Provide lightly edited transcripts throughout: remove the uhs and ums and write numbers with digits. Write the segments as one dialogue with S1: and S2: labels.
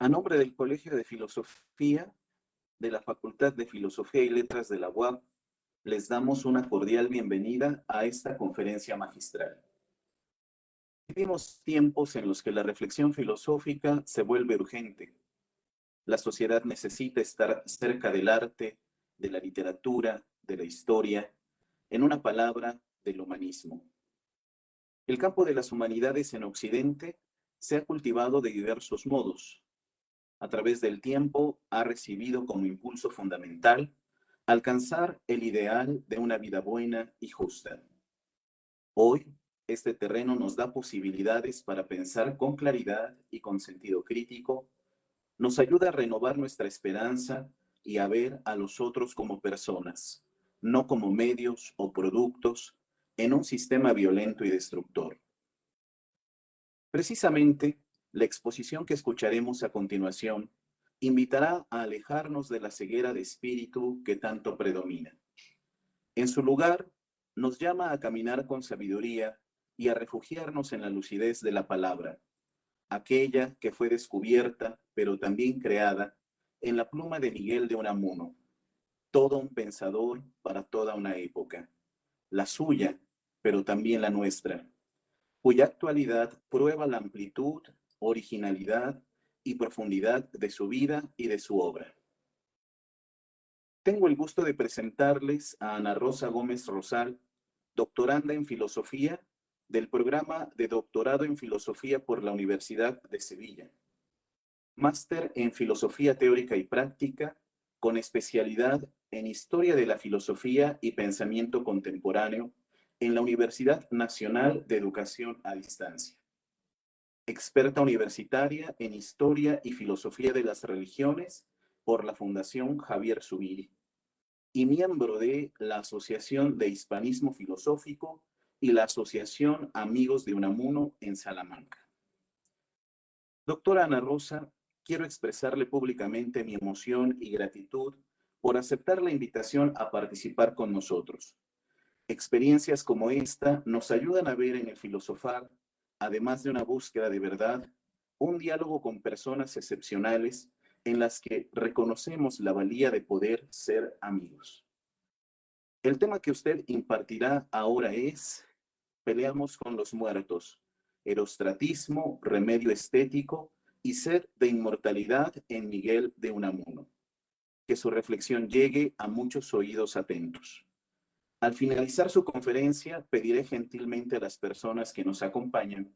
S1: A nombre del Colegio de Filosofía de la Facultad de Filosofía y Letras de la UAP, les damos una cordial bienvenida a esta conferencia magistral. Vivimos tiempos en los que la reflexión filosófica se vuelve urgente. La sociedad necesita estar cerca del arte, de la literatura, de la historia, en una palabra, del humanismo. El campo de las humanidades en Occidente se ha cultivado de diversos modos. A través del tiempo ha recibido como impulso fundamental alcanzar el ideal de una vida buena y justa. Hoy, este terreno nos da posibilidades para pensar con claridad y con sentido crítico, nos ayuda a renovar nuestra esperanza y a ver a los otros como personas, no como medios o productos en un sistema violento y destructor. Precisamente, la exposición que escucharemos a continuación invitará a alejarnos de la ceguera de espíritu que tanto predomina. En su lugar, nos llama a caminar con sabiduría y a refugiarnos en la lucidez de la palabra, aquella que fue descubierta, pero también creada, en la pluma de Miguel de Unamuno, todo un pensador para toda una época, la suya, pero también la nuestra, cuya actualidad prueba la amplitud, originalidad y profundidad de su vida y de su obra. Tengo el gusto de presentarles a Ana Rosa Gómez Rosal, doctoranda en Filosofía del programa de Doctorado en Filosofía por la Universidad de Sevilla, máster en Filosofía Teórica y Práctica, con especialidad en Historia de la Filosofía y Pensamiento Contemporáneo en la Universidad Nacional de Educación a Distancia. Experta universitaria en Historia y Filosofía de las Religiones por la Fundación Javier Zubiri y miembro de la Asociación de Hispanismo Filosófico y la Asociación Amigos de Unamuno en Salamanca. Doctora Ana Rosa, quiero expresarle públicamente mi emoción y gratitud por aceptar la invitación a participar con nosotros. Experiencias como esta nos ayudan a ver en el filosofar, además de una búsqueda de verdad, un diálogo con personas excepcionales en las que reconocemos la valía de poder ser amigos. El tema que usted impartirá ahora es Peleamos con los muertos, erostratismo, remedio estético y sed de inmortalidad en Miguel de Unamuno. Que su reflexión llegue a muchos oídos atentos. Al finalizar su conferencia, pediré gentilmente a las personas que nos acompañan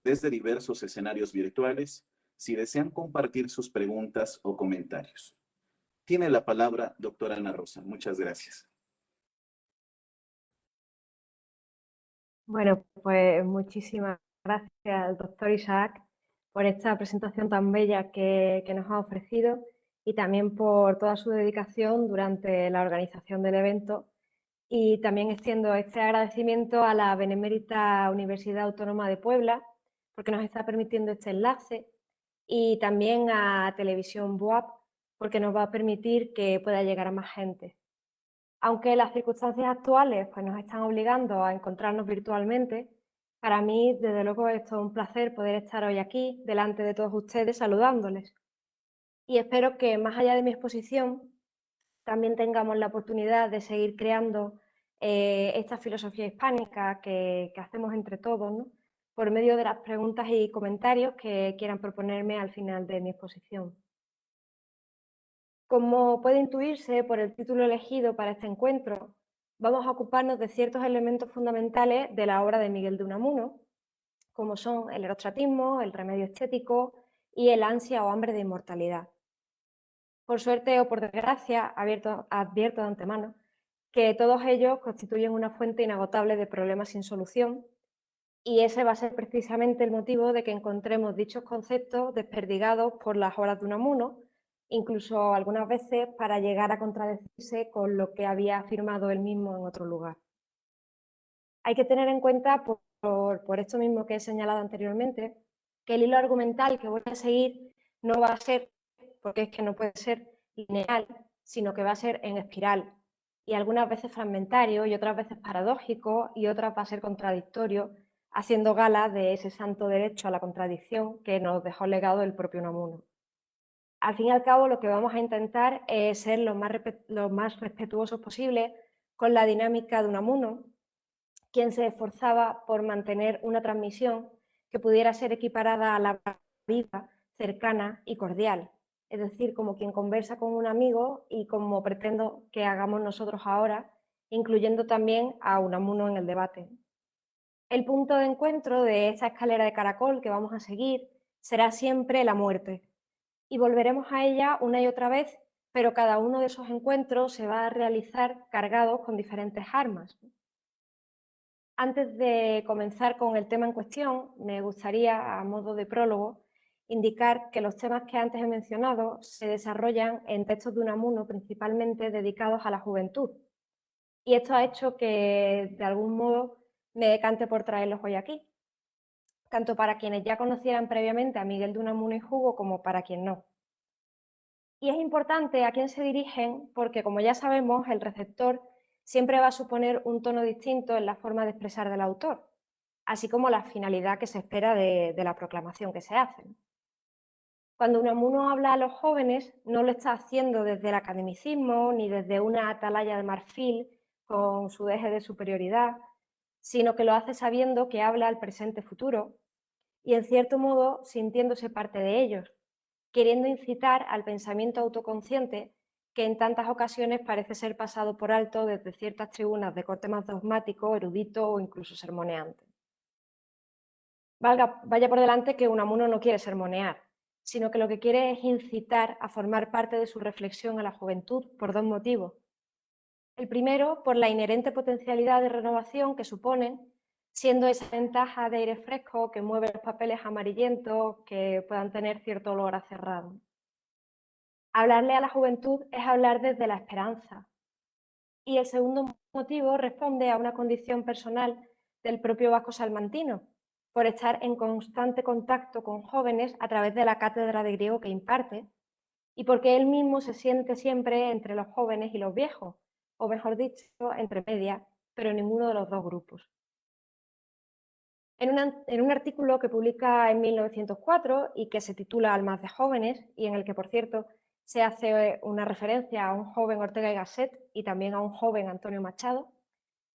S1: desde diversos escenarios virtuales si desean compartir sus preguntas o comentarios. Tiene la palabra doctora Ana Rosa. Muchas gracias.
S2: Bueno, pues muchísimas gracias al doctor Isaac por esta presentación tan bella que nos ha ofrecido y también por toda su dedicación durante la organización del evento. Y también extiendo este agradecimiento a la Benemérita Universidad Autónoma de Puebla porque nos está permitiendo este enlace y también a Televisión BUAP porque nos va a permitir que pueda llegar a más gente. Aunque las circunstancias actuales pues, nos están obligando a encontrarnos virtualmente, para mí, desde luego, es todo un placer poder estar hoy aquí, delante de todos ustedes, saludándoles. Y espero que, más allá de mi exposición, también tengamos la oportunidad de seguir creando esta filosofía hispánica que hacemos entre todos, ¿no? Por medio de las preguntas y comentarios que quieran proponerme al final de mi exposición. Como puede intuirse por el título elegido para este encuentro, vamos a ocuparnos de ciertos elementos fundamentales de la obra de Miguel de Unamuno, como son el erostratismo, el remedio estético y el ansia o hambre de inmortalidad. Por suerte o por desgracia, advierto de antemano que todos ellos constituyen una fuente inagotable de problemas sin solución y ese va a ser precisamente el motivo de que encontremos dichos conceptos desperdigados por las obras de Unamuno, incluso algunas veces para llegar a contradecirse con lo que había afirmado él mismo en otro lugar. Hay que tener en cuenta, por esto mismo que he señalado anteriormente, que el hilo argumental que voy a seguir no va a ser, porque es que no puede ser lineal, sino que va a ser en espiral, y algunas veces fragmentario, y otras veces paradójico, y otras va a ser contradictorio, haciendo gala de ese santo derecho a la contradicción que nos dejó legado el propio Unamuno. Al fin y al cabo, lo que vamos a intentar es ser lo más respetuosos posible con la dinámica de Unamuno, quien se esforzaba por mantener una transmisión que pudiera ser equiparada a la vida, cercana y cordial. Es decir, como quien conversa con un amigo y como pretendo que hagamos nosotros ahora, incluyendo también a Unamuno en el debate. El punto de encuentro de esta escalera de caracol que vamos a seguir será siempre la muerte. Y volveremos a ella una y otra vez, pero cada uno de esos encuentros se va a realizar cargados con diferentes armas. Antes de comenzar con el tema en cuestión, me gustaría, a modo de prólogo, indicar que los temas que antes he mencionado se desarrollan en textos de Unamuno principalmente dedicados a la juventud. Y esto ha hecho que, de algún modo, me decante por traerlos hoy aquí, tanto para quienes ya conocieran previamente a Miguel de Unamuno y Hugo como para quien no. Y es importante a quién se dirigen porque, como ya sabemos, el receptor siempre va a suponer un tono distinto en la forma de expresar del autor, así como la finalidad que se espera de la proclamación que se hace. Cuando Unamuno habla a los jóvenes, no lo está haciendo desde el academicismo ni desde una atalaya de marfil con su deje de superioridad, sino que lo hace sabiendo que habla al presente futuro y, en cierto modo, sintiéndose parte de ellos, queriendo incitar al pensamiento autoconsciente que en tantas ocasiones parece ser pasado por alto desde ciertas tribunas de corte más dogmático, erudito o incluso sermoneante. Vaya por delante que Unamuno no quiere sermonear, sino que lo que quiere es incitar a formar parte de su reflexión a la juventud por dos motivos. El primero, por la inherente potencialidad de renovación que suponen, siendo esa ventaja de aire fresco que mueve los papeles amarillentos que puedan tener cierto olor a cerrado. Hablarle a la juventud es hablar desde la esperanza. Y el segundo motivo responde a una condición personal del propio Vasco Salmantino, por estar en constante contacto con jóvenes a través de la cátedra de griego que imparte, y porque él mismo se siente siempre entre los jóvenes y los viejos, o mejor dicho, entre medias, pero en ninguno de los dos grupos. En un artículo que publica en 1904 y que se titula Almas de jóvenes, y en el que, por cierto, se hace una referencia a un joven Ortega y Gasset y también a un joven Antonio Machado,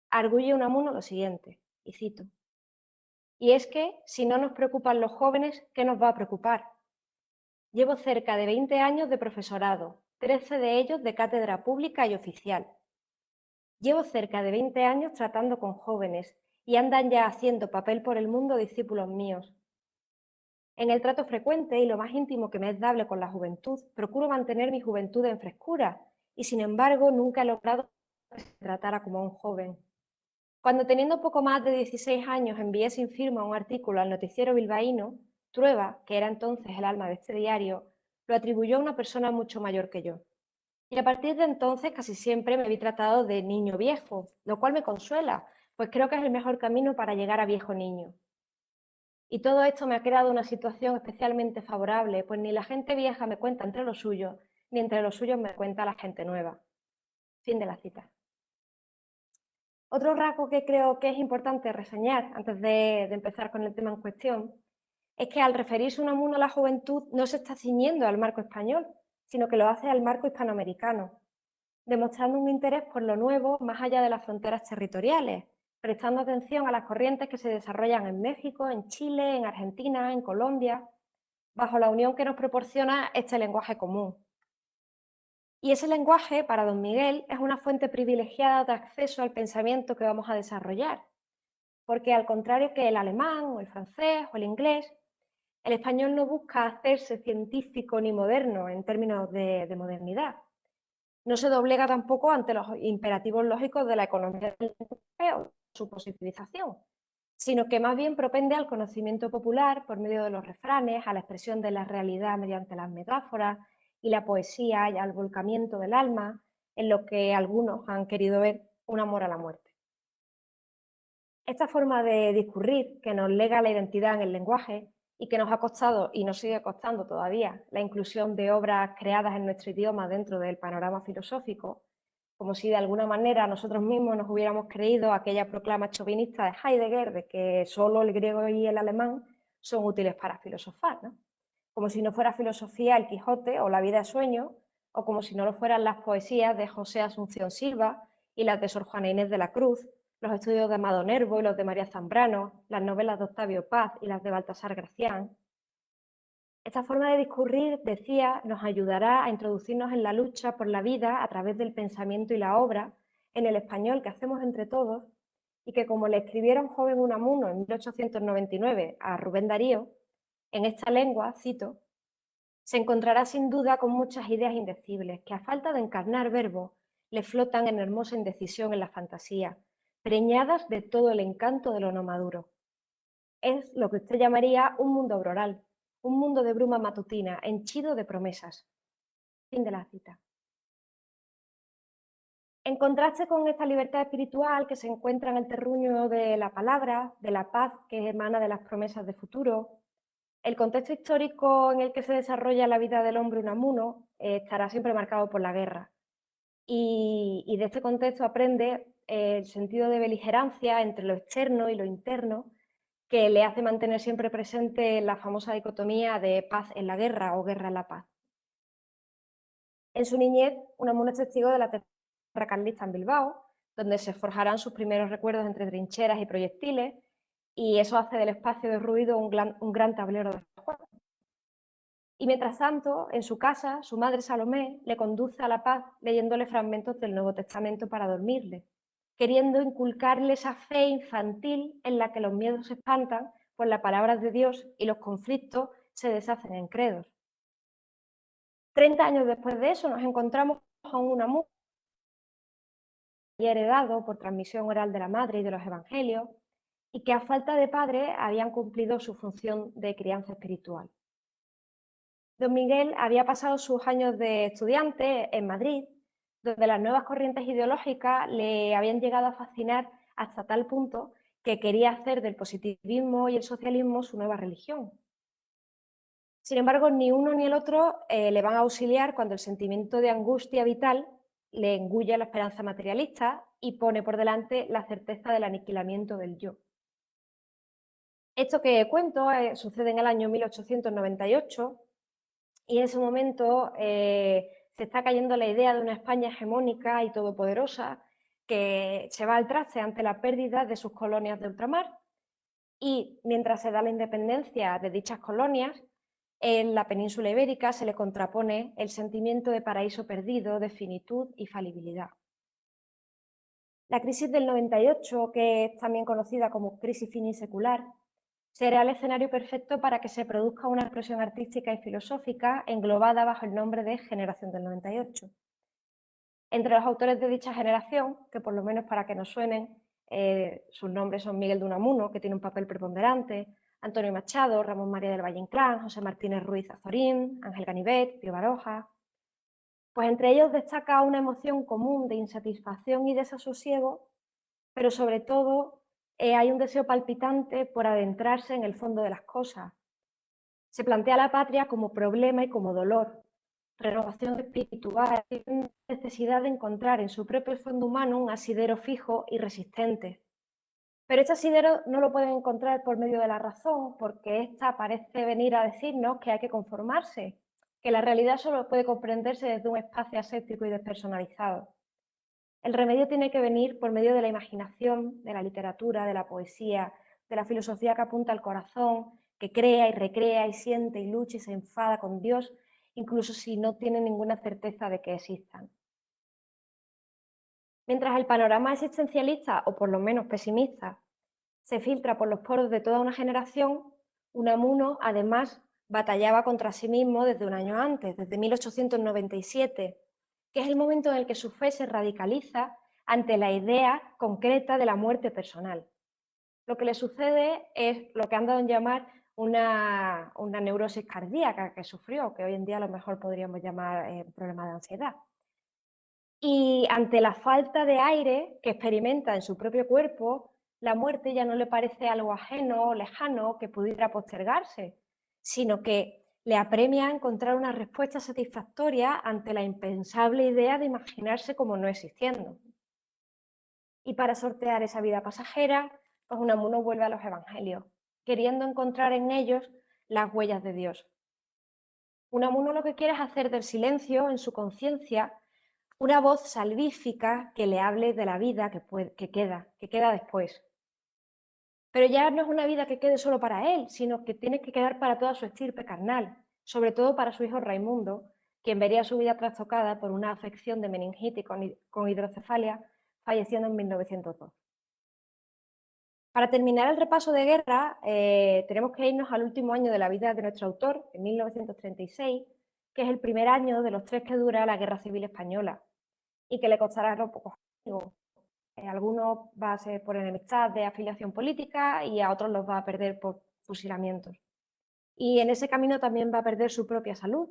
S2: arguye Unamuno lo siguiente, y cito: "Y es que, si no nos preocupan los jóvenes, ¿qué nos va a preocupar? Llevo cerca de 20 años de profesorado, 13 de ellos de cátedra pública y oficial. Llevo cerca de 20 años tratando con jóvenes y andan ya haciendo papel por el mundo discípulos míos. En el trato frecuente y lo más íntimo que me es dable con la juventud, procuro mantener mi juventud en frescura y, sin embargo, nunca he logrado que se tratara como a un joven. Cuando, teniendo poco más de 16 años, envié sin firma un artículo al noticiero bilbaíno, Trueba, que era entonces el alma de este diario, lo atribuyó a una persona mucho mayor que yo. Y a partir de entonces casi siempre me vi tratado de niño viejo, lo cual me consuela, pues creo que es el mejor camino para llegar a viejo niño. Y todo esto me ha creado una situación especialmente favorable, pues ni la gente vieja me cuenta entre los suyos, ni entre los suyos me cuenta la gente nueva". Fin de la cita. Otro rasgo que creo que es importante reseñar antes de empezar con el tema en cuestión es que, al referirse Unamuno a la juventud, no se está ciñendo al marco español, sino que lo hace al marco hispanoamericano, demostrando un interés por lo nuevo más allá de las fronteras territoriales, prestando atención a las corrientes que se desarrollan en México, en Chile, en Argentina, en Colombia, bajo la unión que nos proporciona este lenguaje común. Y ese lenguaje, para don Miguel, es una fuente privilegiada de acceso al pensamiento que vamos a desarrollar, porque, al contrario que el alemán o el francés o el inglés, el español no busca hacerse científico ni moderno en términos de modernidad. No se doblega tampoco ante los imperativos lógicos de la economía del lenguaje o su positivización, sino que más bien propende al conocimiento popular por medio de los refranes, a la expresión de la realidad mediante las metáforas y la poesía, y al volcamiento del alma, en lo que algunos han querido ver un amor a la muerte. Esta forma de discurrir, que nos lega la identidad en el lenguaje y que nos ha costado y nos sigue costando todavía la inclusión de obras creadas en nuestro idioma dentro del panorama filosófico, como si de alguna manera nosotros mismos nos hubiéramos creído aquella proclama chauvinista de Heidegger de que solo el griego y el alemán son útiles para filosofar, ¿no? como si no fuera filosofía el Quijote o la vida de sueño, o como si no lo fueran las poesías de José Asunción Silva y las de Sor Juana Inés de la Cruz, los estudios de Amado Nervo y los de María Zambrano, las novelas de Octavio Paz y las de Baltasar Gracián. Esta forma de discurrir, decía, nos ayudará a introducirnos en la lucha por la vida a través del pensamiento y la obra, en el español que hacemos entre todos, y que como le escribiera un joven Unamuno en 1899 a Rubén Darío, en esta lengua, cito, se encontrará sin duda con muchas ideas indecibles que a falta de encarnar verbos le flotan en hermosa indecisión en la fantasía, preñadas de todo el encanto de lo no maduro. Es lo que usted llamaría un mundo auroral, un mundo de bruma matutina, henchido de promesas. Fin de la cita. En contraste con esta libertad espiritual que se encuentra en el terruño de la palabra, de la paz que emana de las promesas de futuro, el contexto histórico en el que se desarrolla la vida del hombre unamuno estará siempre marcado por la guerra. Y de este contexto aprende el sentido de beligerancia entre lo externo y lo interno, que le hace mantener siempre presente la famosa dicotomía de paz en la guerra o guerra en la paz. En su niñez, Unamuno es testigo de la guerra carlista en Bilbao, donde se forjarán sus primeros recuerdos entre trincheras y proyectiles, y eso hace del espacio de ruido un gran tablero de juego. Y mientras tanto, en su casa, su madre Salomé le conduce a la paz leyéndole fragmentos del Nuevo Testamento para dormirle, queriendo inculcarle esa fe infantil en la que los miedos se espantan por las palabras de Dios y los conflictos se deshacen en credos. 30 años después de eso nos encontramos con Unamuno, heredado por transmisión oral de la madre y de los evangelios, y que a falta de padre habían cumplido su función de crianza espiritual. Don Miguel había pasado sus años de estudiante en Madrid, donde las nuevas corrientes ideológicas le habían llegado a fascinar hasta tal punto que quería hacer del positivismo y el socialismo su nueva religión. Sin embargo, ni uno ni el otro le van a auxiliar cuando el sentimiento de angustia vital le engulle la esperanza materialista y pone por delante la certeza del aniquilamiento del yo. Esto que cuento sucede en el año 1898 y en ese momento se está cayendo la idea de una España hegemónica y todopoderosa que se va al traste ante la pérdida de sus colonias de ultramar. Y mientras se da la independencia de dichas colonias, en la península ibérica se le contrapone el sentimiento de paraíso perdido, de finitud y falibilidad. La crisis del 98, que es también conocida como crisis finisecular, será el escenario perfecto para que se produzca una explosión artística y filosófica englobada bajo el nombre de Generación del 98. Entre los autores de dicha generación, que por lo menos para que nos suenen, sus nombres son Miguel de Unamuno, que tiene un papel preponderante, Antonio Machado, Ramón María del Valle Inclán, José Martínez Ruiz Azorín, Ángel Ganivet, Pío Baroja. Pues entre ellos destaca una emoción común de insatisfacción y desasosiego, pero sobre todo hay un deseo palpitante por adentrarse en el fondo de las cosas. Se plantea la patria como problema y como dolor, renovación espiritual, necesidad de encontrar en su propio fondo humano un asidero fijo y resistente. Pero este asidero no lo pueden encontrar por medio de la razón, porque ésta parece venir a decirnos que hay que conformarse, que la realidad solo puede comprenderse desde un espacio aséptico y despersonalizado. El remedio tiene que venir por medio de la imaginación, de la literatura, de la poesía, de la filosofía que apunta al corazón, que crea y recrea y siente y lucha y se enfada con Dios, incluso si no tiene ninguna certeza de que existan. Mientras el panorama existencialista, o por lo menos pesimista, se filtra por los poros de toda una generación, Unamuno además batallaba contra sí mismo desde un año antes, desde 1897, que es el momento en el que su fe se radicaliza ante la idea concreta de la muerte personal. Lo que le sucede es lo que han dado en llamar una neurosis cardíaca que sufrió, que hoy en día a lo mejor podríamos llamar problema de ansiedad. Y ante la falta de aire que experimenta en su propio cuerpo, la muerte ya no le parece algo ajeno o lejano que pudiera postergarse, sino que le apremia a encontrar una respuesta satisfactoria ante la impensable idea de imaginarse como no existiendo. Y para sortear esa vida pasajera, pues Unamuno vuelve a los evangelios, queriendo encontrar en ellos las huellas de Dios. Unamuno lo que quiere es hacer del silencio en su conciencia una voz salvífica que le hable de la vida que queda después. Pero ya no es una vida que quede solo para él, sino que tiene que quedar para toda su estirpe carnal, sobre todo para su hijo Raimundo, quien vería su vida trastocada por una afección de meningitis con hidrocefalia, falleciendo en 1902. Para terminar el repaso de guerra, tenemos que irnos al último año de la vida de nuestro autor, en 1936, que es el primer año de los 3 que dura la Guerra Civil Española, y que le costará no pocos amigos. Algunos va a ser por enemistad de afiliación política y a otros los va a perder por fusilamientos. Y en ese camino también va a perder su propia salud,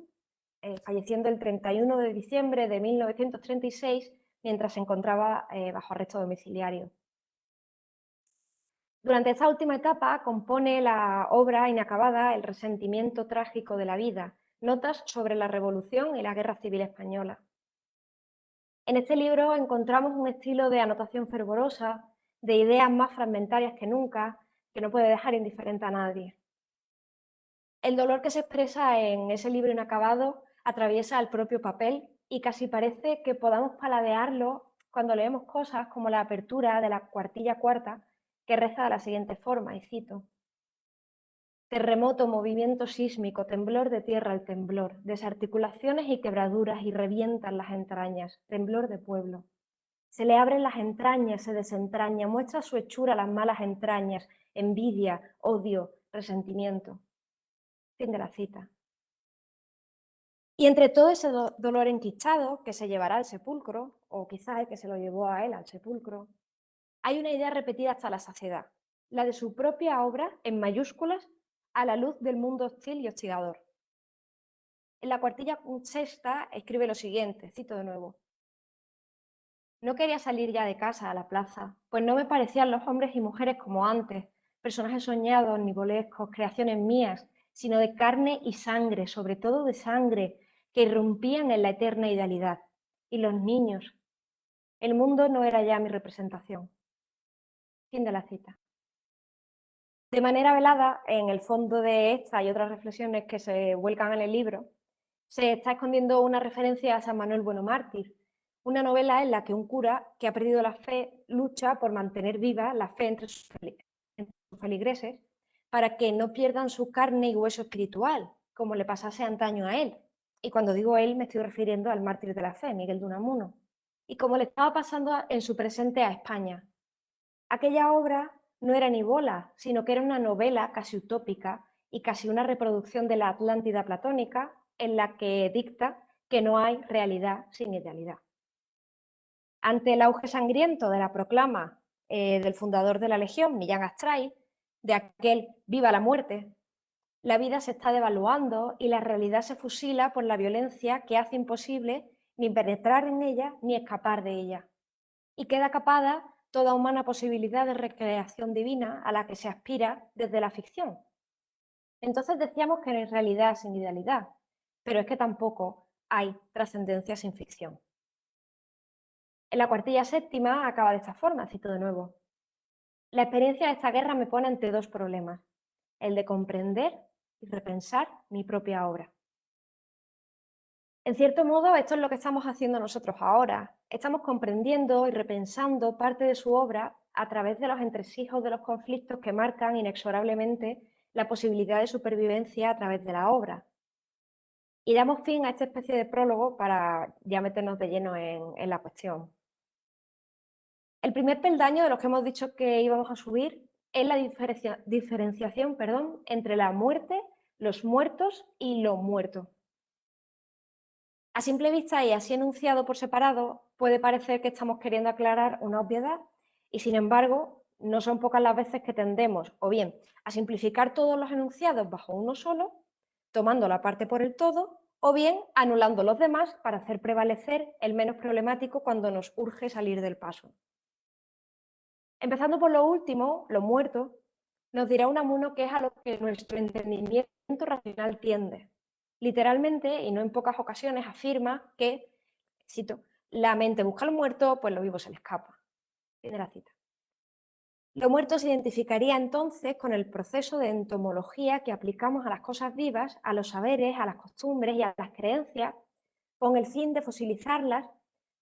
S2: falleciendo el 31 de diciembre de 1936 mientras se encontraba bajo arresto domiciliario. Durante esta última etapa compone la obra inacabada El resentimiento trágico de la vida, notas sobre la Revolución y la Guerra Civil Española. En este libro encontramos un estilo de anotación fervorosa, de ideas más fragmentarias que nunca, que no puede dejar indiferente a nadie. El dolor que se expresa en ese libro inacabado atraviesa el propio papel y casi parece que podamos paladearlo cuando leemos cosas como la apertura de la cuartilla cuarta, que reza de la siguiente forma, y cito: terremoto, movimiento sísmico, temblor de tierra al temblor, desarticulaciones y quebraduras y revientan las entrañas, temblor de pueblo. Se le abren las entrañas, se desentraña, muestra su hechura las malas entrañas, envidia, odio, resentimiento. Fin de la cita. Y entre todo ese dolor enquichado que se llevará al sepulcro, o quizás el que se lo llevó a él al sepulcro, hay una idea repetida hasta la saciedad, la de su propia obra, en mayúsculas, a la luz del mundo hostil y hostigador. En la cuartilla sexta escribe lo siguiente, cito de nuevo: no quería salir ya de casa a la plaza, pues no me parecían los hombres y mujeres como antes, personajes soñados, nivolescos, creaciones mías, sino de carne y sangre, sobre todo de sangre, que irrumpían en la eterna idealidad. Y los niños. El mundo no era ya mi representación. Fin de la cita. De manera velada, en el fondo de esta y otras reflexiones que se vuelcan en el libro, se está escondiendo una referencia a San Manuel Bueno Mártir, una novela en la que un cura que ha perdido la fe lucha por mantener viva la fe entre sus feligreses para que no pierdan su carne y hueso espiritual, como le pasase antaño a él. Y cuando digo él me estoy refiriendo al mártir de la fe, Miguel de Unamuno, y como le estaba pasando en su presente a España. Aquella obra no era ni bola, sino que era una novela casi utópica y casi una reproducción de la Atlántida platónica en la que dicta que no hay realidad sin idealidad. Ante el auge sangriento de la proclama del fundador de la Legión, Millán Astray, de aquel «viva la muerte», la vida se está devaluando y la realidad se fusila por la violencia que hace imposible ni penetrar en ella ni escapar de ella. Y queda capada toda humana posibilidad de recreación divina a la que se aspira desde la ficción. Entonces decíamos que no hay realidad sin idealidad, pero es que tampoco hay trascendencia sin ficción. En la cuartilla séptima acaba de esta forma, cito de nuevo: la experiencia de esta guerra me pone ante dos problemas, el de comprender y repensar mi propia obra. En cierto modo, esto es lo que estamos haciendo nosotros ahora. Estamos comprendiendo y repensando parte de su obra a través de los entresijos de los conflictos que marcan inexorablemente la posibilidad de supervivencia a través de la obra. Y damos fin a esta especie de prólogo para ya meternos de lleno en la cuestión. El primer peldaño de los que hemos dicho que íbamos a subir es la diferenciación entre la muerte, los muertos y lo muerto. A simple vista y así enunciado por separado, puede parecer que estamos queriendo aclarar una obviedad y, sin embargo, no son pocas las veces que tendemos o bien a simplificar todos los enunciados bajo uno solo, tomando la parte por el todo, o bien anulando los demás para hacer prevalecer el menos problemático cuando nos urge salir del paso. Empezando por lo último, lo muerto, nos dirá Unamuno que es a lo que nuestro entendimiento racional tiende. Literalmente, y no en pocas ocasiones, afirma que, cito, la mente busca al muerto, pues lo vivo se le escapa. Fin de la cita. Lo muerto se identificaría entonces con el proceso de entomología que aplicamos a las cosas vivas, a los saberes, a las costumbres y a las creencias, con el fin de fosilizarlas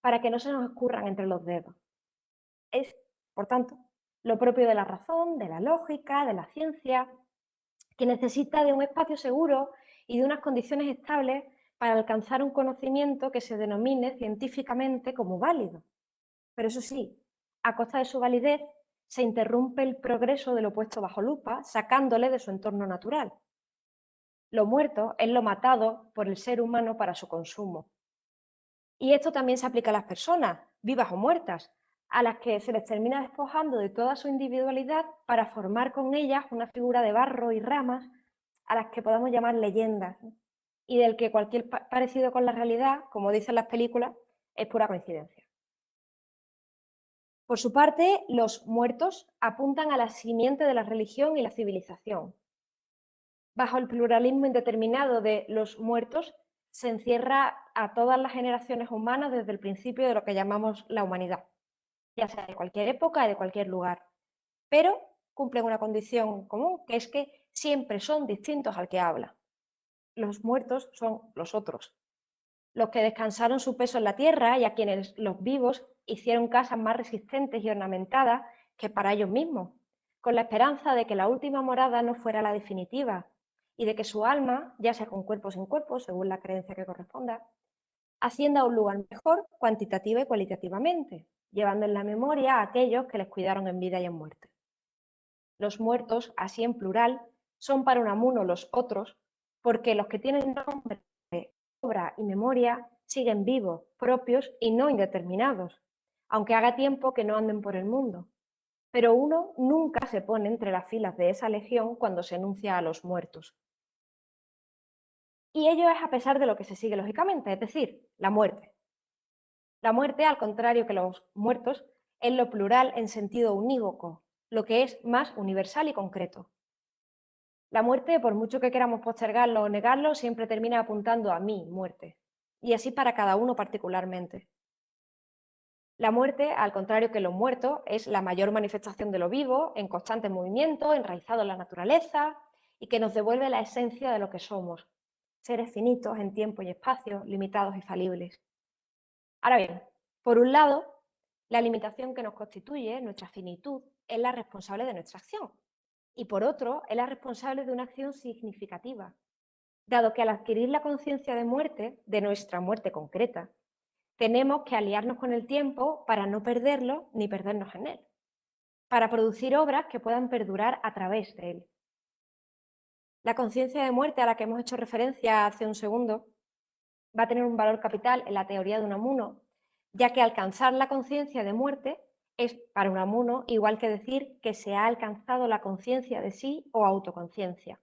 S2: para que no se nos escurran entre los dedos. Es, por tanto, lo propio de la razón, de la lógica, de la ciencia, que necesita de un espacio seguro y de unas condiciones estables para alcanzar un conocimiento que se denomine científicamente como válido. Pero eso sí, a costa de su validez, se interrumpe el progreso de lo puesto bajo lupa, sacándole de su entorno natural. Lo muerto es lo matado por el ser humano para su consumo. Y esto también se aplica a las personas, vivas o muertas, a las que se les termina despojando de toda su individualidad para formar con ellas una figura de barro y ramas a las que podamos llamar leyendas, y del que cualquier parecido con la realidad, como dicen las películas, es pura coincidencia. Por su parte, los muertos apuntan a la simiente de la religión y la civilización. Bajo el pluralismo indeterminado de los muertos se encierra a todas las generaciones humanas desde el principio de lo que llamamos la humanidad, ya sea de cualquier época y de cualquier lugar, pero cumplen una condición común, que es que siempre son distintos al que habla. Los muertos son los otros, los que descansaron su peso en la tierra y a quienes los vivos hicieron casas más resistentes y ornamentadas que para ellos mismos, con la esperanza de que la última morada no fuera la definitiva y de que su alma, ya sea con cuerpo o sin cuerpo, según la creencia que corresponda, ascienda a un lugar mejor cuantitativa y cualitativamente, llevando en la memoria a aquellos que les cuidaron en vida y en muerte. Los muertos, así en plural, son para Unamuno los otros, porque los que tienen nombre, obra y memoria siguen vivos, propios y no indeterminados, aunque haga tiempo que no anden por el mundo. Pero uno nunca se pone entre las filas de esa legión cuando se enuncia a los muertos. Y ello es a pesar de lo que se sigue lógicamente, es decir, la muerte. La muerte, al contrario que los muertos, es lo plural en sentido unívoco, lo que es más universal y concreto. La muerte, por mucho que queramos postergarlo o negarlo, siempre termina apuntando a mi muerte, y así para cada uno particularmente. La muerte, al contrario que los muertos, es la mayor manifestación de lo vivo, en constante movimiento, enraizado en la naturaleza, y que nos devuelve la esencia de lo que somos, seres finitos en tiempo y espacio, limitados y falibles. Ahora bien, por un lado, la limitación que nos constituye, nuestra finitud, es la responsable de nuestra acción, y por otro, es la responsable de una acción significativa, dado que al adquirir la conciencia de muerte, de nuestra muerte concreta, tenemos que aliarnos con el tiempo para no perderlo ni perdernos en él, para producir obras que puedan perdurar a través de él. La conciencia de muerte a la que hemos hecho referencia hace un segundo va a tener un valor capital en la teoría de Unamuno, ya que alcanzar la conciencia de muerte es para Unamuno igual que decir que se ha alcanzado la conciencia de sí o autoconciencia.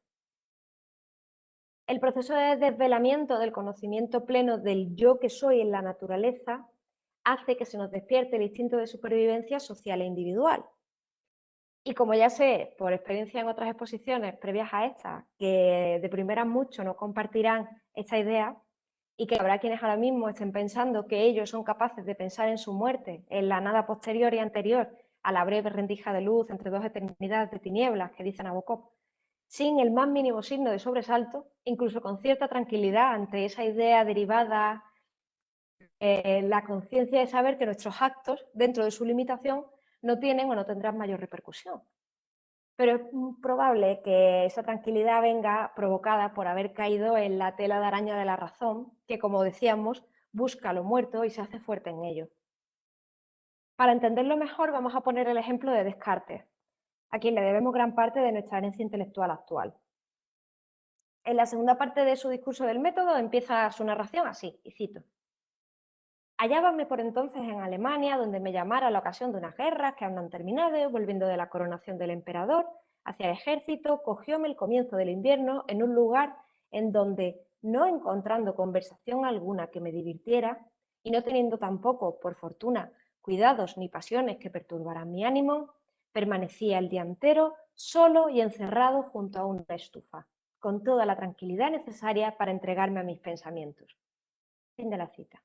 S2: El proceso de desvelamiento del conocimiento pleno del yo que soy en la naturaleza hace que se nos despierte el instinto de supervivencia social e individual. Y como ya sé, por experiencia en otras exposiciones previas a esta, que de primeras muchos no compartirán esta idea y que habrá quienes ahora mismo estén pensando que ellos son capaces de pensar en su muerte, en la nada posterior y anterior a la breve rendija de luz entre dos eternidades de tinieblas que dice Nabokov, sin el más mínimo signo de sobresalto, incluso con cierta tranquilidad ante esa idea derivada, la conciencia de saber que nuestros actos, dentro de su limitación, no tienen o no tendrán mayor repercusión. Pero es probable que esa tranquilidad venga provocada por haber caído en la tela de araña de la razón, que, como decíamos, busca lo muerto y se hace fuerte en ello. Para entenderlo mejor, vamos a poner el ejemplo de Descartes, a quien le debemos gran parte de nuestra herencia intelectual actual. En la segunda parte de su discurso del método empieza su narración así, y cito: hallábame por entonces en Alemania, donde me llamara a la ocasión de unas guerras que aún no han terminado, volviendo de la coronación del emperador, hacia el ejército, cogióme el comienzo del invierno en un lugar en donde, no encontrando conversación alguna que me divirtiera, y no teniendo tampoco, por fortuna, cuidados ni pasiones que perturbaran mi ánimo, permanecía el día entero solo y encerrado junto a una estufa, con toda la tranquilidad necesaria para entregarme a mis pensamientos. Fin de la cita.